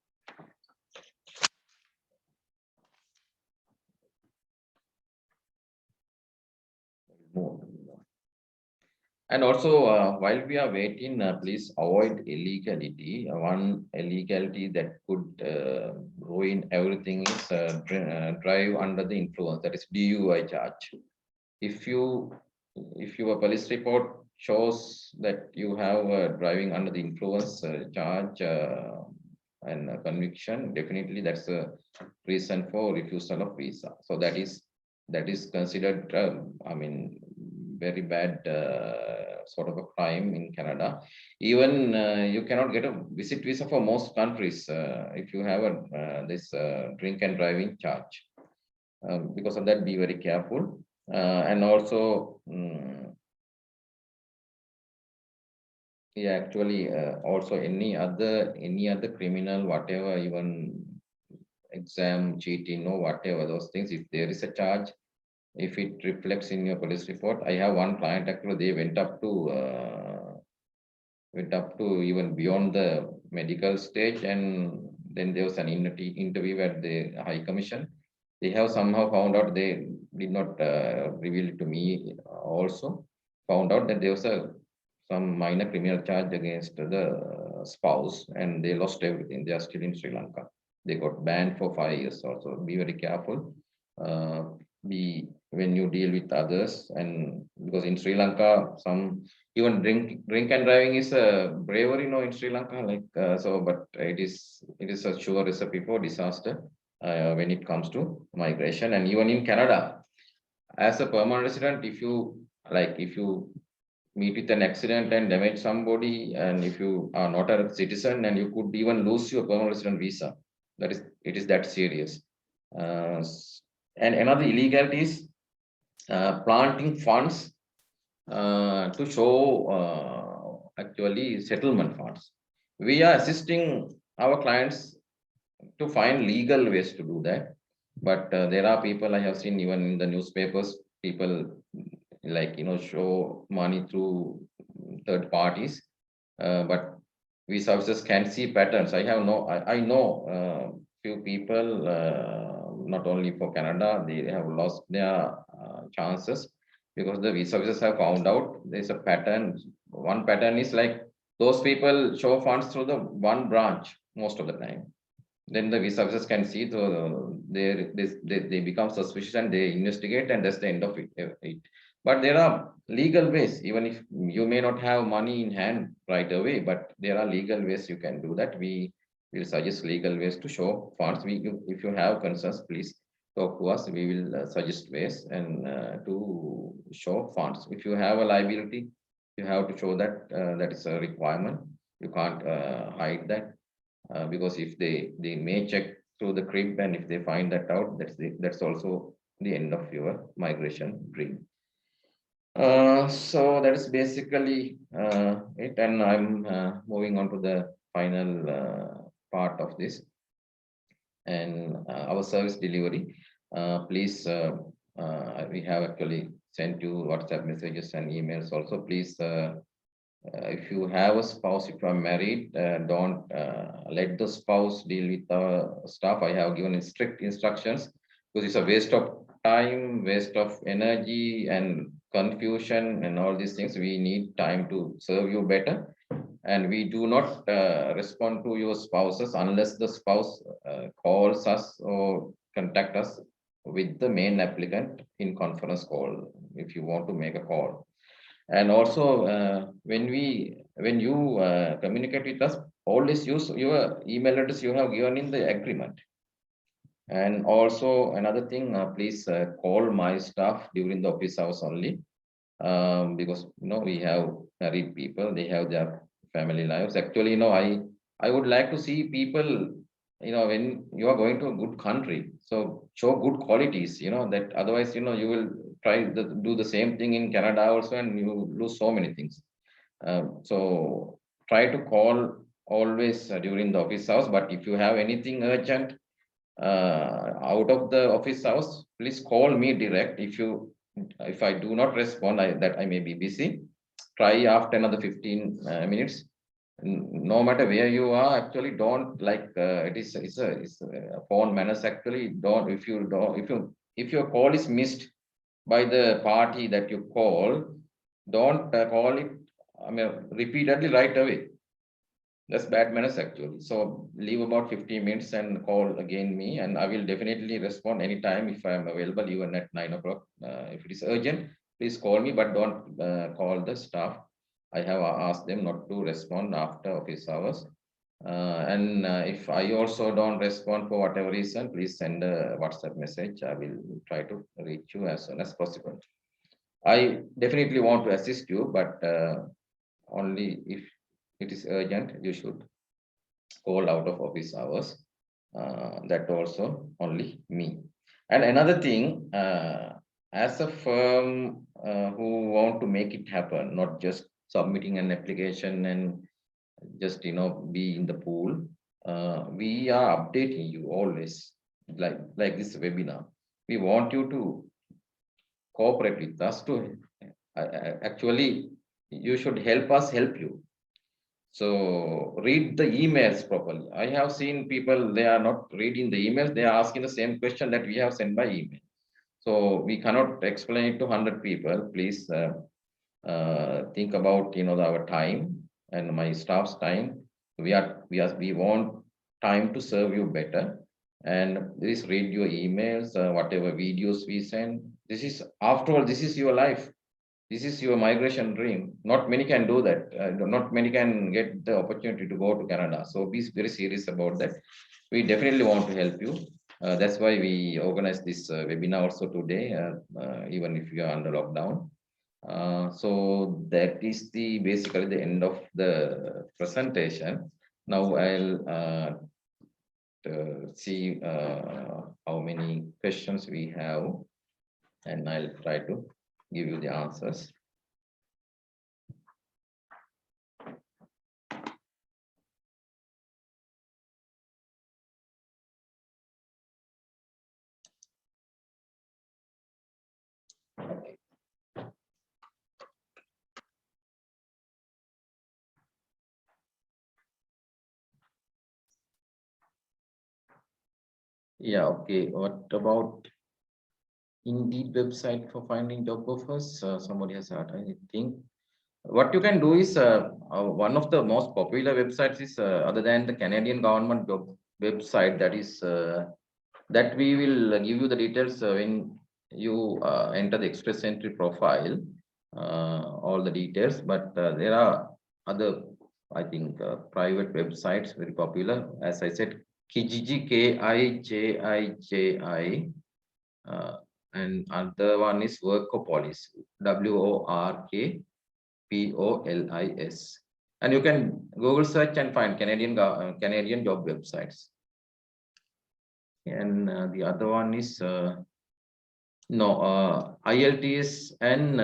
and also, while we are waiting, please avoid illegality. One illegality that could ruin everything is drive under the influence. That is DUI charge. If your police report shows that you have driving under the influence charge and conviction, definitely that's a reason for refusal of visa. So that is considered, very bad sort of a crime in Canada. Even you cannot get a visit visa for most countries if you have this drink and driving charge. Because of that, be very careful. And also, yeah, actually, also any other criminal, whatever, even exam cheating or whatever those things, if there is a charge, if it reflects in your police report. I have one client, actually, they went up to even beyond the medical stage, and then there was an interview at the High Commission. They have somehow found out, they did not reveal it to me also, found out that there was some minor criminal charge against the spouse, and they lost everything. They are still in Sri Lanka. They got banned for 5 years also. Be very careful. Be when you deal with others, and because in Sri Lanka, some even drink and driving is a bravery, in Sri Lanka, like so, but it is a sure recipe for disaster when it comes to migration. And even in Canada, as a permanent resident, if you meet with an accident and damage somebody, and if you are not a citizen, and you could even lose your permanent resident visa. It is that serious. And another illegality is planting funds to show actually settlement funds. We are assisting our clients to find legal ways to do that. But there are people I have seen even in the newspapers, people show money through third parties. But we services can see patterns. I know few people, not only for Canada, they have lost their chances because the visa services have found out there's a pattern. One pattern is like those people show funds through the one branch most of the time. Then the visa services can see they become suspicious and they investigate, and that's the end of it. But there are legal ways, even if you may not have money in hand right away, but there are legal ways you can do that. We will suggest legal ways to show funds. If you have concerns, please talk to us. We will suggest ways and to show funds. If you have a liability, you have to show that that is a requirement. You can't hide that. Because if they may check through the crib, and if they find that out, that's also the end of your migration dream. So that is basically it, and I'm moving on to the final part of this, and our service delivery. Please, we have actually sent you WhatsApp messages and emails also. Please, if you have a spouse, if you are married, don't let the spouse deal with the staff. I have given strict instructions because it's a waste of time, waste of energy, and confusion, and all these things. We need time to serve you better, and we do not respond to your spouses unless the spouse calls us or contact us with the main applicant in conference call if you want to make a call. And also, when you communicate with us, always use your email address you have given in the agreement. And also another thing, please call my staff during the office hours only, because we have married people, they have their family lives. Actually, I would like to see people, when you are going to a good country, so show good qualities, that otherwise, you will try to do the same thing in Canada also, and you lose so many things. So try to call always during the office hours. But if you have anything urgent out of the office hours, please call me direct. If I do not respond, that I may be busy, try after another 15 minutes. No matter where you are, actually don't it's a phone manners. Actually, don't if your call is missed by the party that you call, don't call it repeatedly right away. That's bad manners actually. So leave about 15 minutes and call again me, and I will definitely respond anytime if I am available, even at 9 o'clock. If it is urgent, please call me, but don't call the staff. I have asked them not to respond after office hours. And if I also don't respond for whatever reason, please send a WhatsApp message. I will try to reach you as soon as possible. I definitely want to assist you, but only if it is urgent, you should call out of office hours. That also only me. And another thing, as a firm who want to make it happen, not just submitting an application and just be in the pool, we are updating you always, like this webinar. We want you to cooperate with us to actually you should help us help you. So read the emails properly. I have seen people, they are not reading the emails, they are asking the same question that we have sent by email. So we cannot explain it to 100 people. Please think about our time and my staff's time. We want time to serve you better. And please read your emails, whatever videos we send. This is, after all, this is your life. This is your migration dream. Not many can do that. Not many can get the opportunity to go to Canada. So be very serious about that. We definitely want to help you. That's why we organized this webinar also today, even if you are under lockdown. So that is the basically the end of the presentation. Now I'll see how many questions we have, and I'll try to give you the answers. Yeah, okay. What about Indeed website for finding job offers? Somebody has asked, I think. What you can do is, one of the most popular websites is, other than the Canadian government job website, that is, that we will give you the details when you enter the Express Entry profile, all the details. But there are other, I think, private websites very popular. As I said, Kijiji, Kijiji, and other one is Workopolis, WORKPOLIS. And you can Google search and find Canadian job websites. And the other one is IELTS and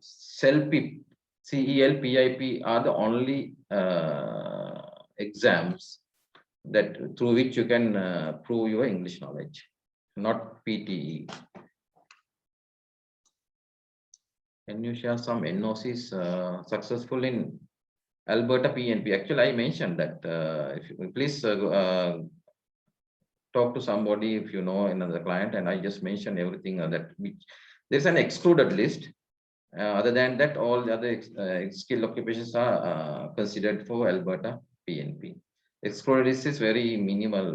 CELPIP, CELPIP are the only exams that through which you can prove your English knowledge, not PTE. Can you share some NOCs successful in Alberta PNP? Actually, I mentioned that. If you please talk to somebody if you know another client, and I just mentioned everything that there's an excluded list. Other than that, all the other skilled occupations are considered for Alberta PNP. Excluded list is very minimal,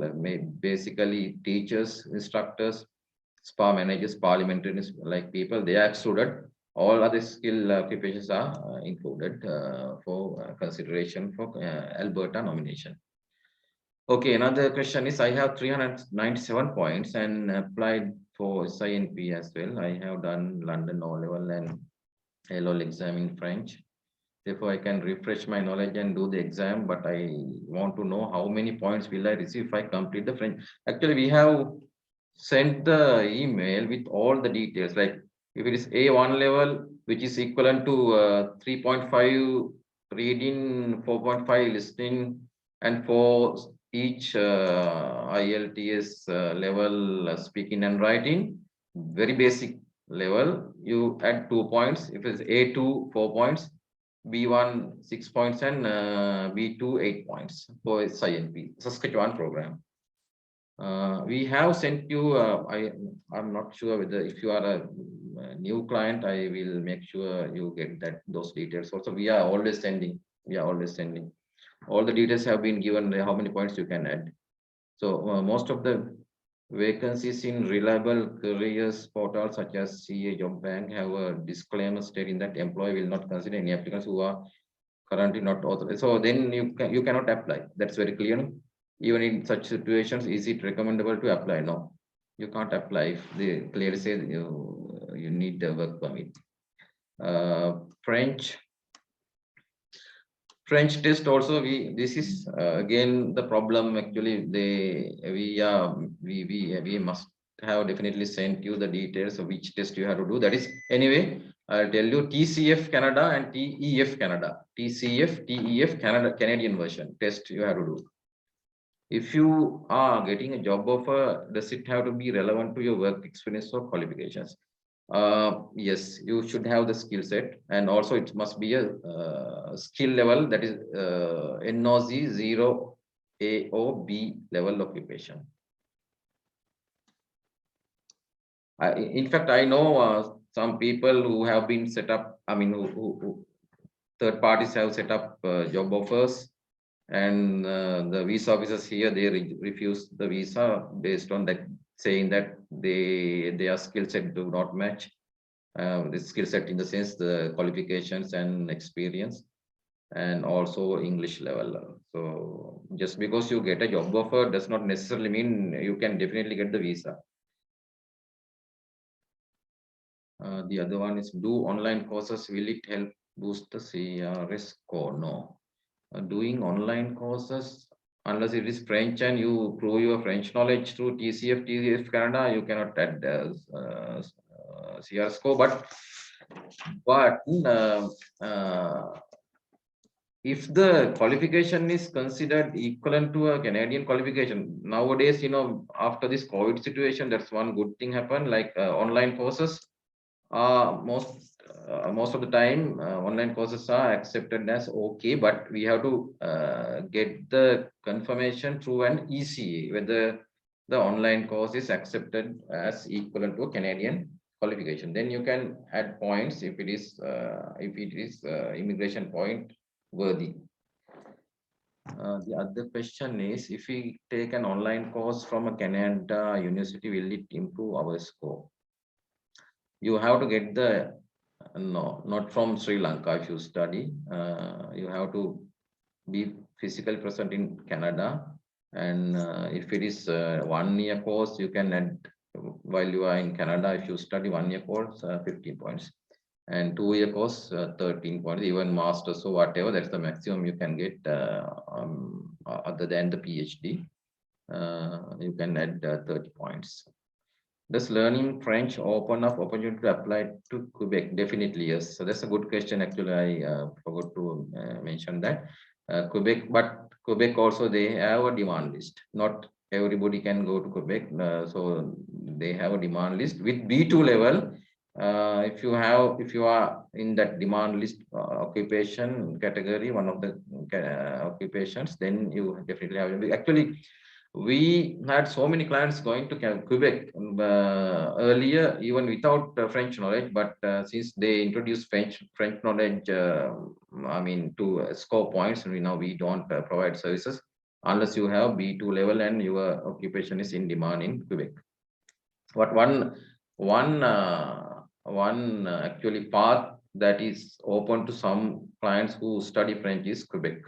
basically teachers, instructors, spa managers, parliamentarians, like people, they are excluded. All other skilled occupations are included for consideration for Alberta nomination. Okay, another question is, I have 397 points and applied for SINP as well. I have done London O-level and A-level exam in French. Therefore, I can refresh my knowledge and do the exam, but I want to know how many points will I receive if I complete the French. Actually, we have sent the email with all the details, like if it is A1 level, which is equivalent to 3.5 reading, 4.5 listening, and for each IELTS level speaking and writing, very basic level, you add 2 points. If it's A2, 4 points, B1, 6 points, and B2, 8 points for SINP, Saskatchewan program. We have sent you, I'm not sure whether if you are a new client, I will make sure you get those details. Also, we are always sending. All the details have been given, how many points you can add. So most of the vacancies in reliable careers portals such as CA Job Bank have a disclaimer stating that employee will not consider any applicants who are currently not authorized. So then you cannot apply. That's very clear. Even in such situations, is it recommendable to apply? No, you can't apply if they clearly say you need the work permit. French test also, this is again the problem. Actually, we must have definitely sent you the details of which test you have to do. That is, anyway, I'll tell you TCF Canada and TEF Canada. TCF, TEF Canada, Canadian version test you have to do. If you are getting a job offer, does it have to be relevant to your work experience or qualifications? Yes, you should have the skill set, and also it must be a skill level, that is NOC 0 AOB level occupation. In fact, I know some people who have been set up, I mean, who third parties have set up job offers, and the visa officers here, they refuse the visa based on that, saying that their skill set do not match. The skill set in the sense the qualifications and experience, and also English level. So just because you get a job offer does not necessarily mean you can definitely get the visa. The other one is, do online courses, will it help boost the CRS score? No. Doing online courses, unless it is French and you prove your French knowledge through TCF, TCF Canada, you cannot add CRS score. But if the qualification is considered equivalent to a Canadian qualification, nowadays, after this COVID situation, that's one good thing happened, like online courses. Most of the time, online courses are accepted as okay, but we have to get the confirmation through an ECA whether the online course is accepted as equivalent to a Canadian qualification. Then you can add points if it is immigration point worthy. The other question is, if we take an online course from a Canada university, will it improve our score? You have to get the, no, not from Sri Lanka. If you study, you have to be physically present in Canada. And if it is 1 year course, you can add, while you are in Canada, if you study 1 year course, 15 points. And 2 year course, 13 points, even masters, so whatever, that's the maximum you can get other than the PhD. You can add 30 points. Does learning French open up opportunity to apply to Quebec? Definitely, yes. So that's a good question. Actually, I forgot to mention that. Quebec, but Quebec also, they have a demand list. Not everybody can go to Quebec. So they have a demand list with B2 level. If you are in that demand list occupation category, one of the occupations, then you definitely have. Actually, we had so many clients going to Quebec earlier, even without French knowledge. But since they introduced French knowledge, I mean, to score points, we don't provide services unless you have B2 level and your occupation is in demand in Quebec. But one actually path that is open to some clients who study French is Quebec.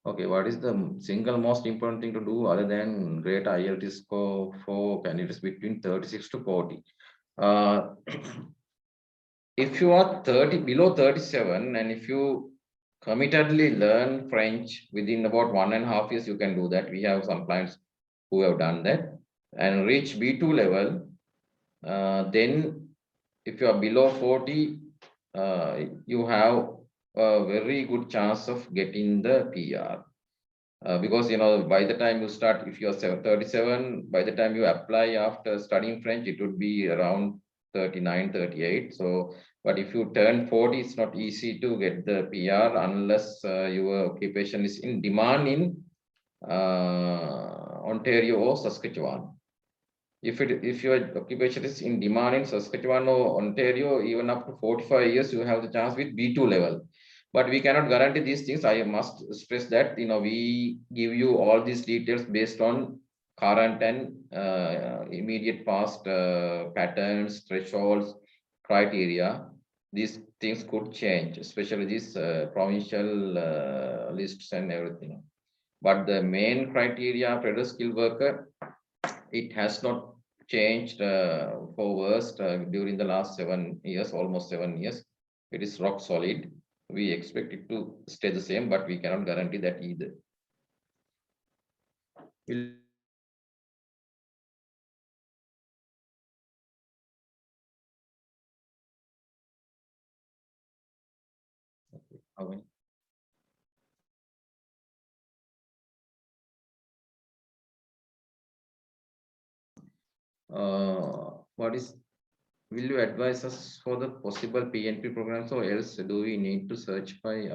Okay, what is the single most important thing to do other than great IELTS score for candidates between 36 to 40? If you are below 37, and if you committedly learn French within about 1.5 years, you can do that. We have some clients who have done that and reach B2 level. Then if you are below 40, you have a very good chance of getting the PR. Because by the time you start, if you're 37, by the time you apply after studying French, it would be around 39, 38. So, but if you turn 40, it's not easy to get the PR unless your occupation is in demand in Ontario or Saskatchewan. If your occupation is in demand in Saskatchewan or Ontario, even up to 45 years, you have the chance with B2 level. But we cannot guarantee these things. I must stress that we give you all these details based on current and immediate past patterns, thresholds, criteria. These things could change, especially these provincial lists and everything. But the main criteria for the skilled worker, it has not changed for worse during the last 7 years, almost 7 years. It is rock solid. We expect it to stay the same, but we cannot guarantee that either. Will how many? What is will you advise us for the possible PNP programs, or else do we need to search by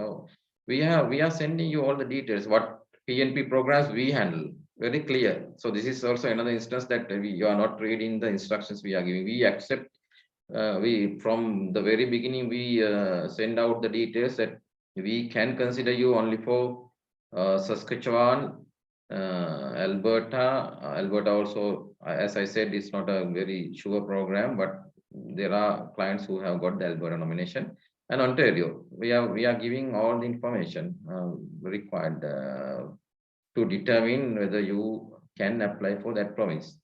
we are sending you all the details what PNP programs we handle, very clear. So this is also another instance that you are not reading the instructions we are giving. We accept we from the very beginning we send out the details that we can consider you only for Saskatchewan, Alberta also, as I said, it's not a very sure program, but there are clients who have got the Alberta nomination, and Ontario. We are giving all the information required to determine whether you can apply for that province.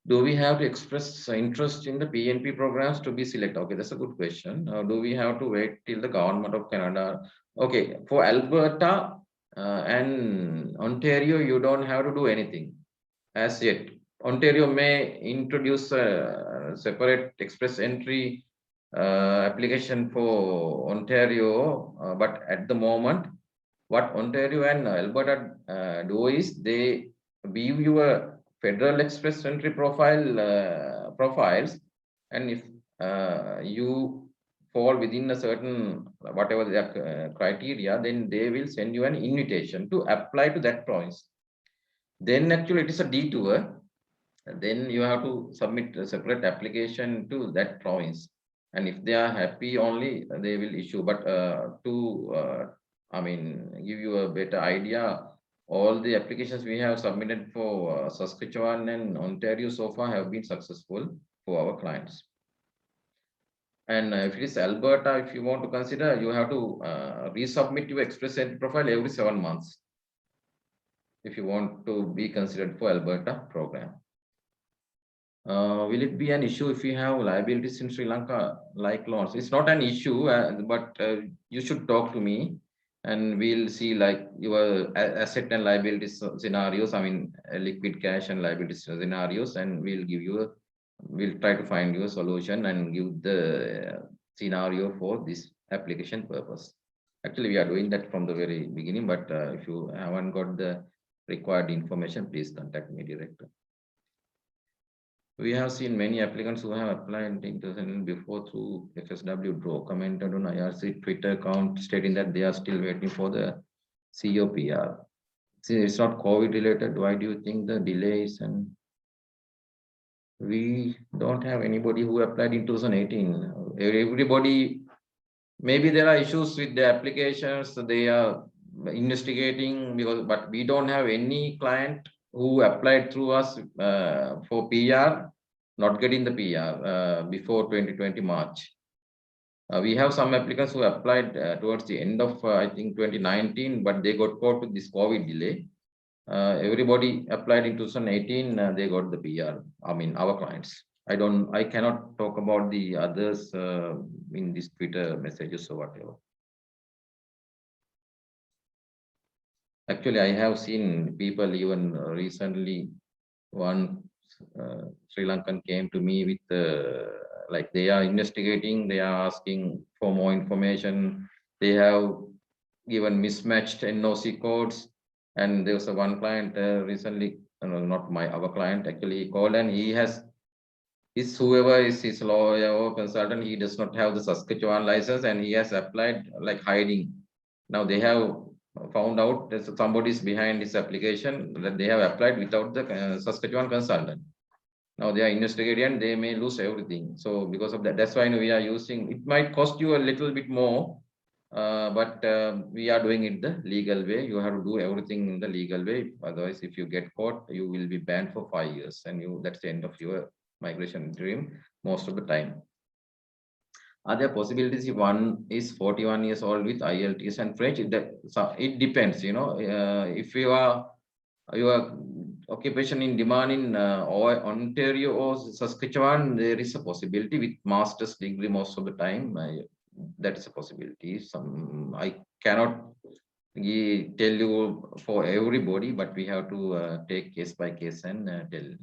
Do we have to express interest in the PNP programs to be selected? Okay, that's a good question. Do we have to wait till the government of Canada? Okay, for Alberta and Ontario, you don't have to do anything as yet. Ontario may introduce a separate express entry application for Ontario, but at the moment, what Ontario and Alberta do is they view your Federal Express entry profiles, and if you fall within a certain whatever the criteria, then they will send you an invitation to apply to that province. Then actually it is a detour. Then you have to submit a separate application to that province, and if they are happy only they will issue. But I mean, give you a better idea, all the applications we have submitted for Saskatchewan and Ontario so far have been successful for our clients. And if it is Alberta, if you want to consider, you have to resubmit your express entry profile every 7 months if you want to be considered for Alberta program. Will it be an issue if you have liabilities in Sri Lanka like loans? It's not an issue, but you should talk to me and we'll see like your asset and liabilities scenarios. I mean, liquid cash and liabilities scenarios, and we'll try to find you a solution and give the scenario for this application purpose. Actually, we are doing that from the very beginning, but if you haven't got the required information, please contact me directly. We have seen many applicants who have applied in 2000 before through FSW draw, commented on IRC Twitter account stating that they are still waiting for the COPR. See, it's not COVID related. Why do you think the delays? And we don't have anybody who applied in 2018. Everybody, maybe there are issues with the applications. They are investigating but we don't have any client who applied through us for PR, not getting the PR before 2020 March. We have some applicants who applied towards the end of, I think, 2019, but they got caught with this COVID delay. Everybody applied in 2018, they got the PR, I mean, our clients. I cannot talk about the others in these Twitter messages or whatever. Actually, I have seen people even recently, one Sri Lankan came to me with like they are investigating, they are asking for more information. They have given mismatched NOC codes. And there was one client recently, not our client, actually he called and he has whoever is his lawyer or consultant, he does not have the Saskatchewan license and he has applied like hiding. Now they have found out that somebody is behind this application, that they have applied without the Saskatchewan consultant. Now they are investigating and they may lose everything. So because of that, that's why we are using, it might cost you a little bit more, but we are doing it the legal way. You have to do everything in the legal way. Otherwise, if you get caught, you will be banned for 5 years and that's the end of your migration dream most of the time. Are there possibilities if one is 41 years old with IELTS and French? It depends, if your occupation in demand in or Ontario or Saskatchewan, there is a possibility with master's degree most of the time. That is a possibility. I cannot we tell you for everybody, but we have to take case by case and tell it.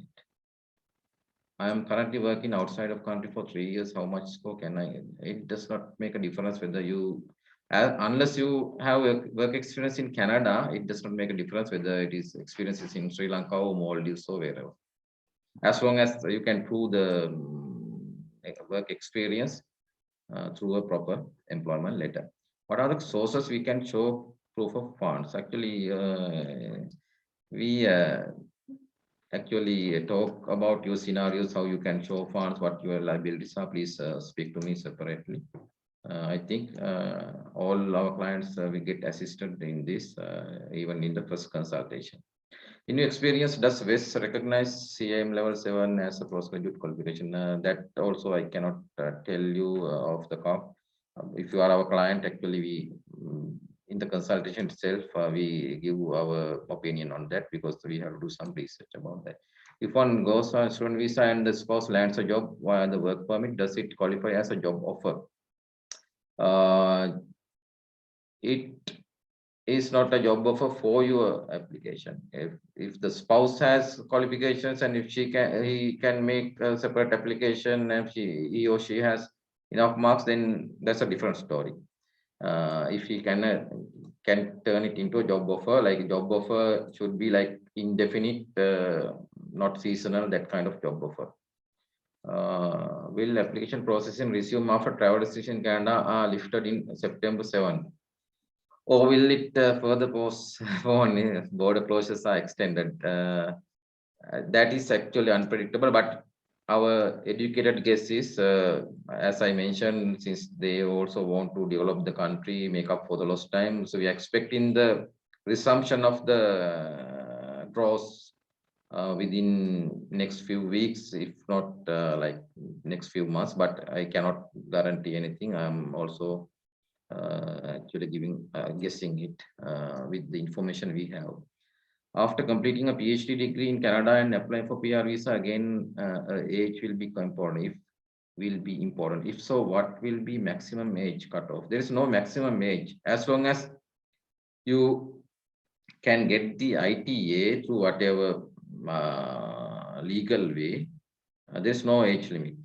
I am currently working outside of country for 3 years. How much score can I? It does not make a difference whether you, unless you have a work experience in Canada, it does not make a difference whether it is experiences in Sri Lanka or Maldives or wherever. As long as you can prove the work experience through a proper employment letter. What are the sources we can show proof of funds? Actually, we actually talk about your scenarios, how you can show funds, what your liabilities are. Please speak to me separately. I think all our clients will get assisted in this, even in the first consultation. In your experience, does WES recognize CIM level 7 as a postgraduate qualification? That also I cannot tell you off the cuff. If you are our client, actually we in the consultation itself, we give our opinion on that because we have to do some research about that. If one goes on student visa and the spouse lands a job via the work permit, does it qualify as a job offer? It is not a job offer for your application. If the spouse has qualifications and if he can make a separate application, if he or she has enough marks, then that's a different story. If he can turn it into a job offer, like job offer should be like indefinite, not seasonal, that kind of job offer. Will application processing resume after travel restriction in Canada are lifted in September 7? Or will it further postpone if border closures are extended? That is actually unpredictable, but our educated guess is, as I mentioned, since they also want to develop the country, make up for the lost time. So we are expecting the resumption of the draws within next few weeks, if not like next few months, but I cannot guarantee anything. I'm also actually guessing it with the information we have. After completing a PhD degree in Canada and applying for PR visa, again, age will be important. If so, what will be maximum age cutoff? There is no maximum age. As long as you can get the ITA through whatever legal way, there's no age limit.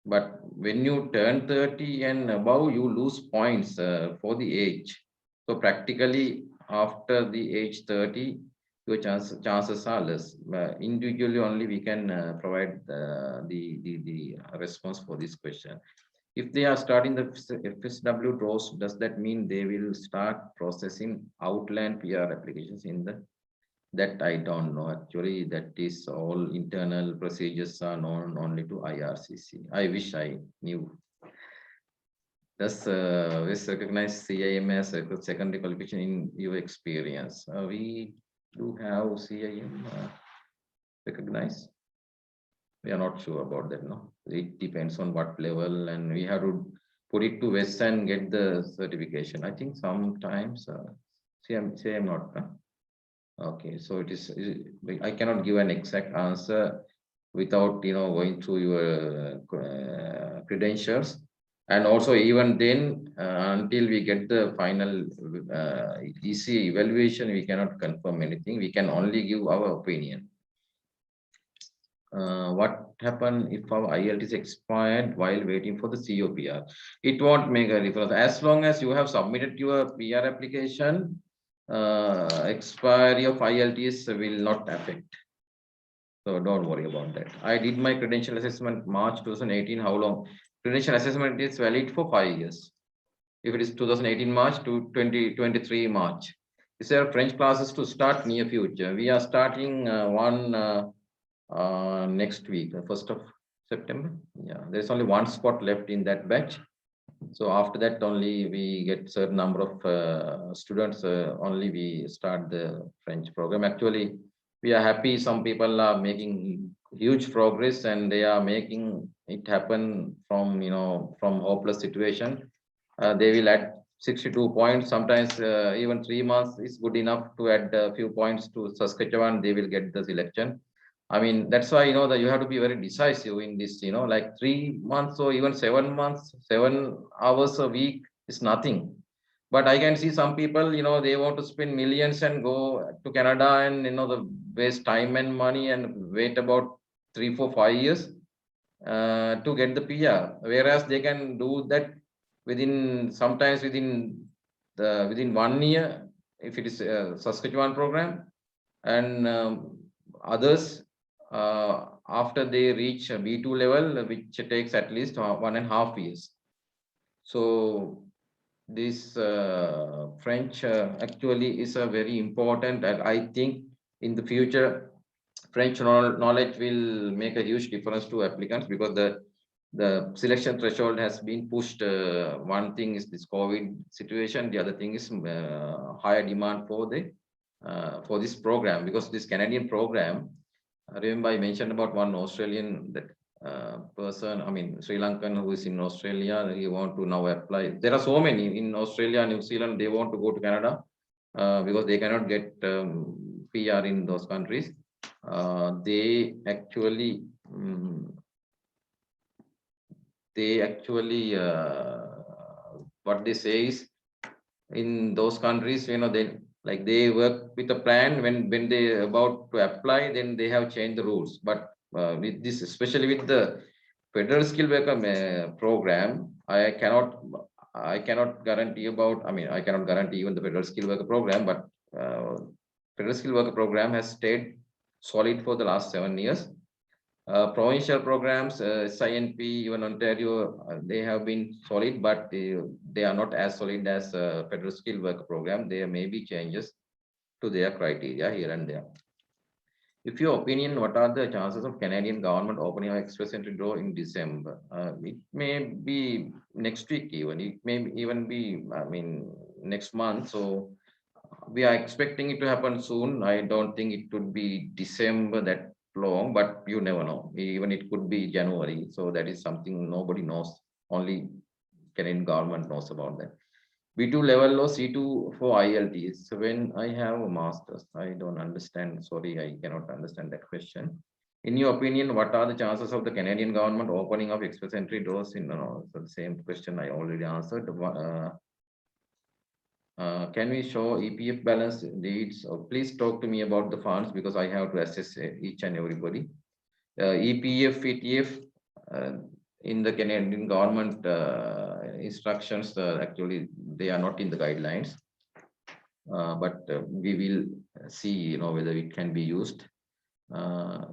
But when you turn 30 and above, you lose points for the age. So practically after the age 30, your chances are less. Individually only we can provide the response for this question. If they are starting the FSW draws, does that mean they will start processing outland PR applications in the that I don't know. Actually, that is all internal procedures are known only to IRCC. I wish I knew. Does WES recognize CIM as a secondary qualification in your experience? We do have CIM recognized. We are not sure about that. No, it depends on what level, and we have to put it to WES and get the certification. I think sometimes CIM not. Okay, so it is. I cannot give an exact answer without going through your credentials, and also even then, until we get the final EC evaluation, we cannot confirm anything. We can only give our opinion. What happen if our IELTS is expired while waiting for the COPR? It won't make a difference as long as you have submitted your PR application. Expiry of IELTS will not affect. So don't worry about that. I did my credential assessment March 2018. How long? Credential assessment is valid for 5 years. If it is 2018 March to 2023 March. These are French classes to start near future. We are starting one next week, 1st of September. Yeah, there's only one spot left in that batch. So after that only we get certain number of students, only we start the French program. Actually, we are happy some people are making huge progress and they are making it happen from, from hopeless situation. They will add 62 points. Sometimes even 3 months is good enough to add a few points to Saskatchewan. They will get the selection. I mean, that's why, that you have to be very decisive in this, like 3 months or even 7 months, 7 hours a week is nothing. But I can see some people, they want to spend millions and go to Canada and, the waste time and money and wait about 3, 4, 5 years to get the PR. Whereas they can do that sometimes within 1 year, if it is a Saskatchewan program, and others after they reach a B2 level, which takes at least 1.5 years. So this French actually is a very important, and I think in the future French knowledge will make a huge difference to applicants, because the selection threshold has been pushed. One thing is this COVID situation, the other thing is higher demand for this program, because this Canadian program, remember I mentioned about one Australian person, I mean Sri Lankan, who is in Australia. He want to now apply. There are so many in Australia, New Zealand. They want to go to Canada because they cannot get PR in those countries. They actually what they say is, in those countries, they work with a plan. When they about to apply, then they have changed the rules. But with this, especially with the federal skill worker program, I cannot guarantee about, I cannot guarantee even the federal skill worker program, but federal skill worker program has stayed solid for the last 7 years. Provincial programs, SINP, even Ontario, they have been solid, but they are not as solid as federal skill worker program. There may be changes to their criteria here and there. If your opinion, what are the chances of Canadian government opening an express entry door in December? It may be next week even. It may even be, next month. So we are expecting it to happen soon. I don't think it would be December that long, but you never know. Even it could be January. So that is something nobody knows. Only Canadian government knows about that. B2 level or C2 for IELTS. When I have a master's, I don't understand. Sorry, I cannot understand that question. In your opinion, what are the chances of the Canadian government opening up express entry doors in the same question I already answered. Can we show EPF balance deeds? Please talk to me about the funds, because I have to assess each and everybody. EPF, ETF, in the Canadian government instructions, actually they are not in the guidelines, but we will see, whether it can be used.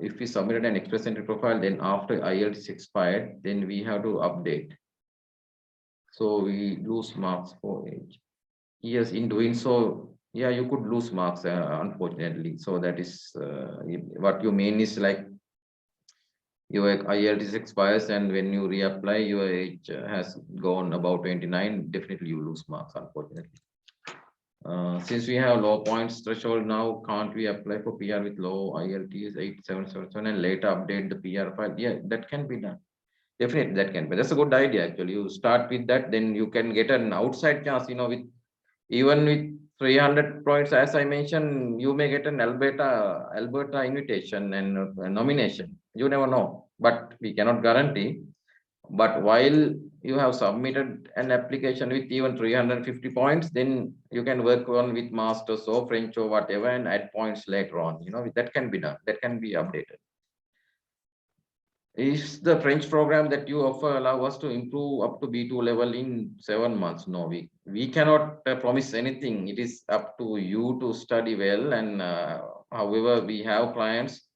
If we submitted an express entry profile, then after IELTS expired, then we have to update. So we lose marks for age. Yes, in doing so, yeah, you could lose marks, unfortunately. So that is what you mean is like your IELTS expires, and when you reapply, your age has gone about 29. Definitely, you lose marks, unfortunately. Since we have low points threshold now, can't we apply for PR with low IELTS 8777 and later update the PR file? Yeah, that can be done. Definitely, that can be. That's a good idea, actually. You start with that, then you can get an outside chance, even with 300 points, as I mentioned, you may get an Alberta invitation and a nomination. You never know, but we cannot guarantee. But while you have submitted an application with even 350 points, then you can work on with masters or French or whatever and add points later on. That can be done. That can be updated. Is the French program that you offer allow us to improve up to B2 level in 7 months? No, we cannot promise anything. It is up to you to study well. And however, we have clients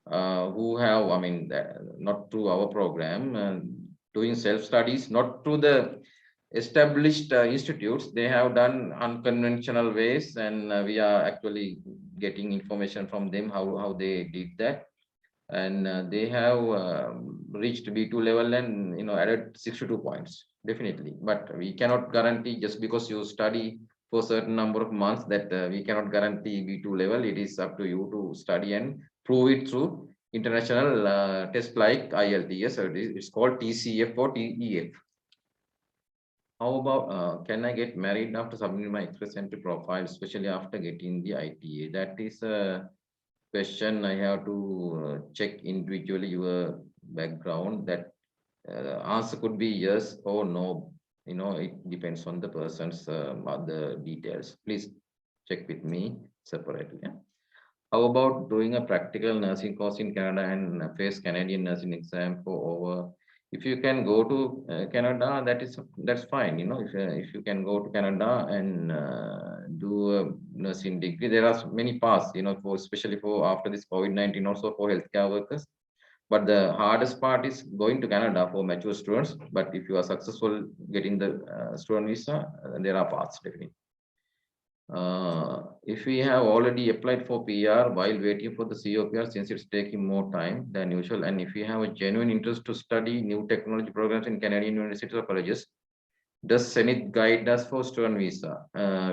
who have, not through our program, doing self-studies, not through the established institutes. They have done unconventional ways, and we are actually getting information from them how they did that. And they have reached B2 level and added 62 points, definitely. But we cannot guarantee, just because you study for a certain number of months, that we cannot guarantee B2 level. It is up to you to study and prove it through international test like IELTS. It's called TCF or TEF. How about can I get married after submitting my express entry profile, especially after getting the ITA? That is a question I have to check individually your background. That answer could be yes or no. it depends on the person's other details. Please check with me separately. Yeah? How about doing a practical nursing course in Canada and face Canadian nursing exam for over? If you can go to Canada, that's fine. If you can go to Canada and do a nursing degree, there are many paths. For especially for after this COVID-19, also for healthcare workers. But the hardest part is going to Canada for mature students. But if you are successful getting the student visa, there are paths definitely. If we have already applied for PR while waiting for the COPR, since it's taking more time than usual, and if we have a genuine interest to study new technology programs in Canadian universities or colleges, does Senate guide us for student visa?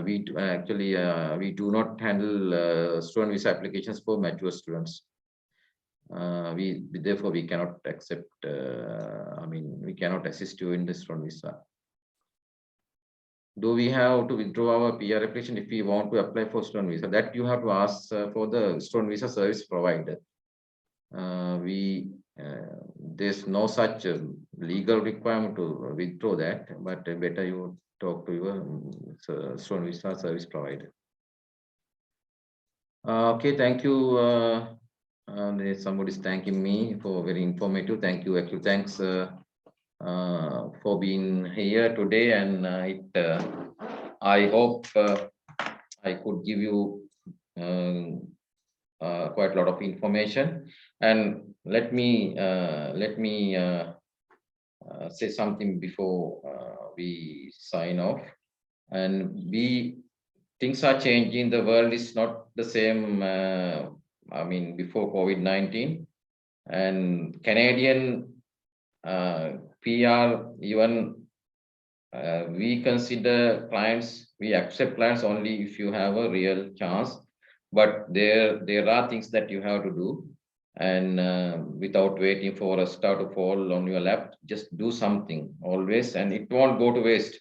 We do not handle student visa applications for mature students. Therefore we cannot accept. We cannot assist you in this student visa. Do we have to withdraw our PR application if we want to apply for student visa? That you have to ask for the student visa service provider. There's no such legal requirement to withdraw that, but better you talk to your student visa service provider. Okay, thank you. Somebody's thanking me for very informative. Thank you. Actually, thanks for being here today, and I hope I could give you quite a lot of information. And let me say something before we sign off. And things are changing. The world is not the same. Before COVID-19, and Canadian PR, even we consider clients, we accept clients only if you have a real chance. But there are things that you have to do, and without waiting for a star to fall on your lap, just do something always, and it won't go to waste.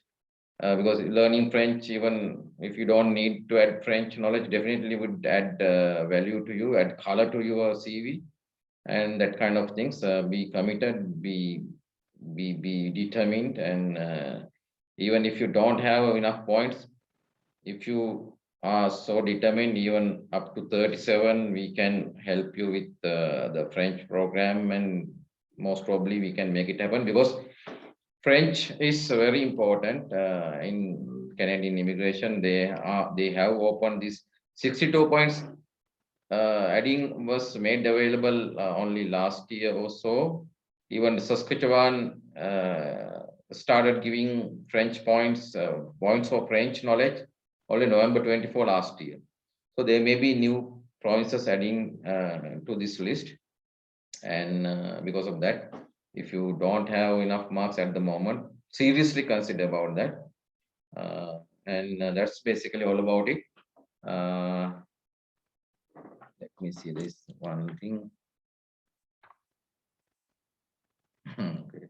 Because learning French, even if you don't need to add French knowledge, definitely would add value to you, add color to your CV, and that kind of things. Be committed, be determined, and even if you don't have enough points, if you are so determined, even up to 37, we can help you with the French program, and most probably we can make it happen, because French is very important in Canadian immigration. They have opened this 62 points. Adding was made available only last year or so. Even Saskatchewan started giving French points for French knowledge only November 24 last year. So there may be new provinces adding to this list, and because of that, if you don't have enough marks at the moment, seriously consider about that. And that's basically all about it. Let me see this one thing. Okay.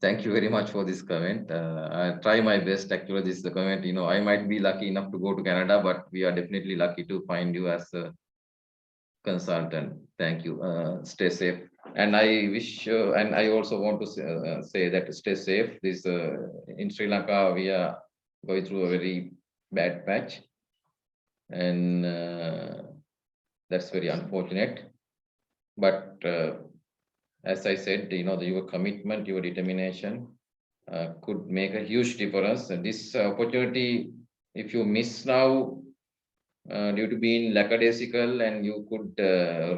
Thank you very much for this comment. I try my best. Actually, this is the comment. I might be lucky enough to go to Canada, but we are definitely lucky to find you as a consultant. Thank you. Stay safe. And I wish, and I also want to say that stay safe. This in Sri Lanka, we are going through a very bad patch, and that's very unfortunate. But as I said, your commitment, your determination could make a huge difference. And this opportunity, if you miss now, due to being lackadaisical, and you could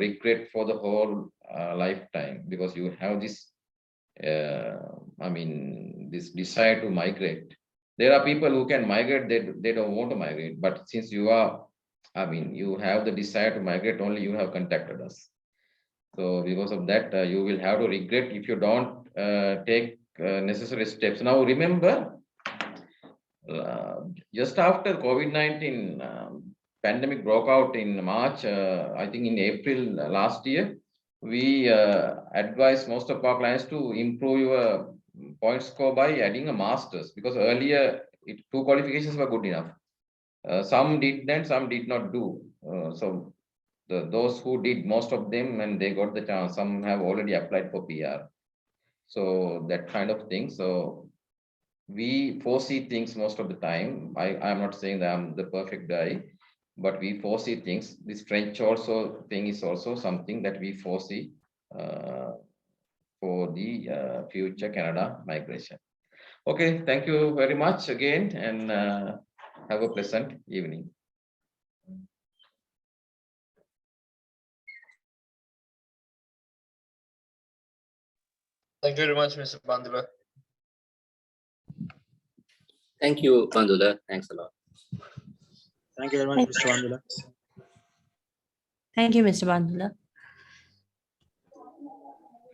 regret for the whole lifetime, because you have this this desire to migrate. There are people who can migrate, they don't want to migrate, but since you are you have the desire to migrate, only you have contacted us. So because of that, you will have to regret if you don't take necessary steps. Now remember, just after COVID-19 pandemic broke out in March, I think in April last year, we advised most of our clients to improve your point score by adding a master's, because earlier two qualifications were good enough. Some did that, some did not do. So those who did, most of them, and they got the chance. Some have already applied for PR. So that kind of thing. So we foresee things most of the time. I'm not saying that I'm the perfect guy, but we foresee things. This French also thing is also something that we foresee for the future Canada migration. Okay, thank you very much again, and have a pleasant evening. Thank you very much, Mr. Bandula. Thank you, Bandula. Thanks a lot. Thank you very much, Mr. Bandula. Thank you, Mr. Bandula.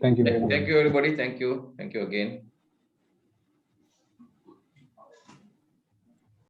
Thank you very much. Thank you, everybody. Thank you. Thank you again.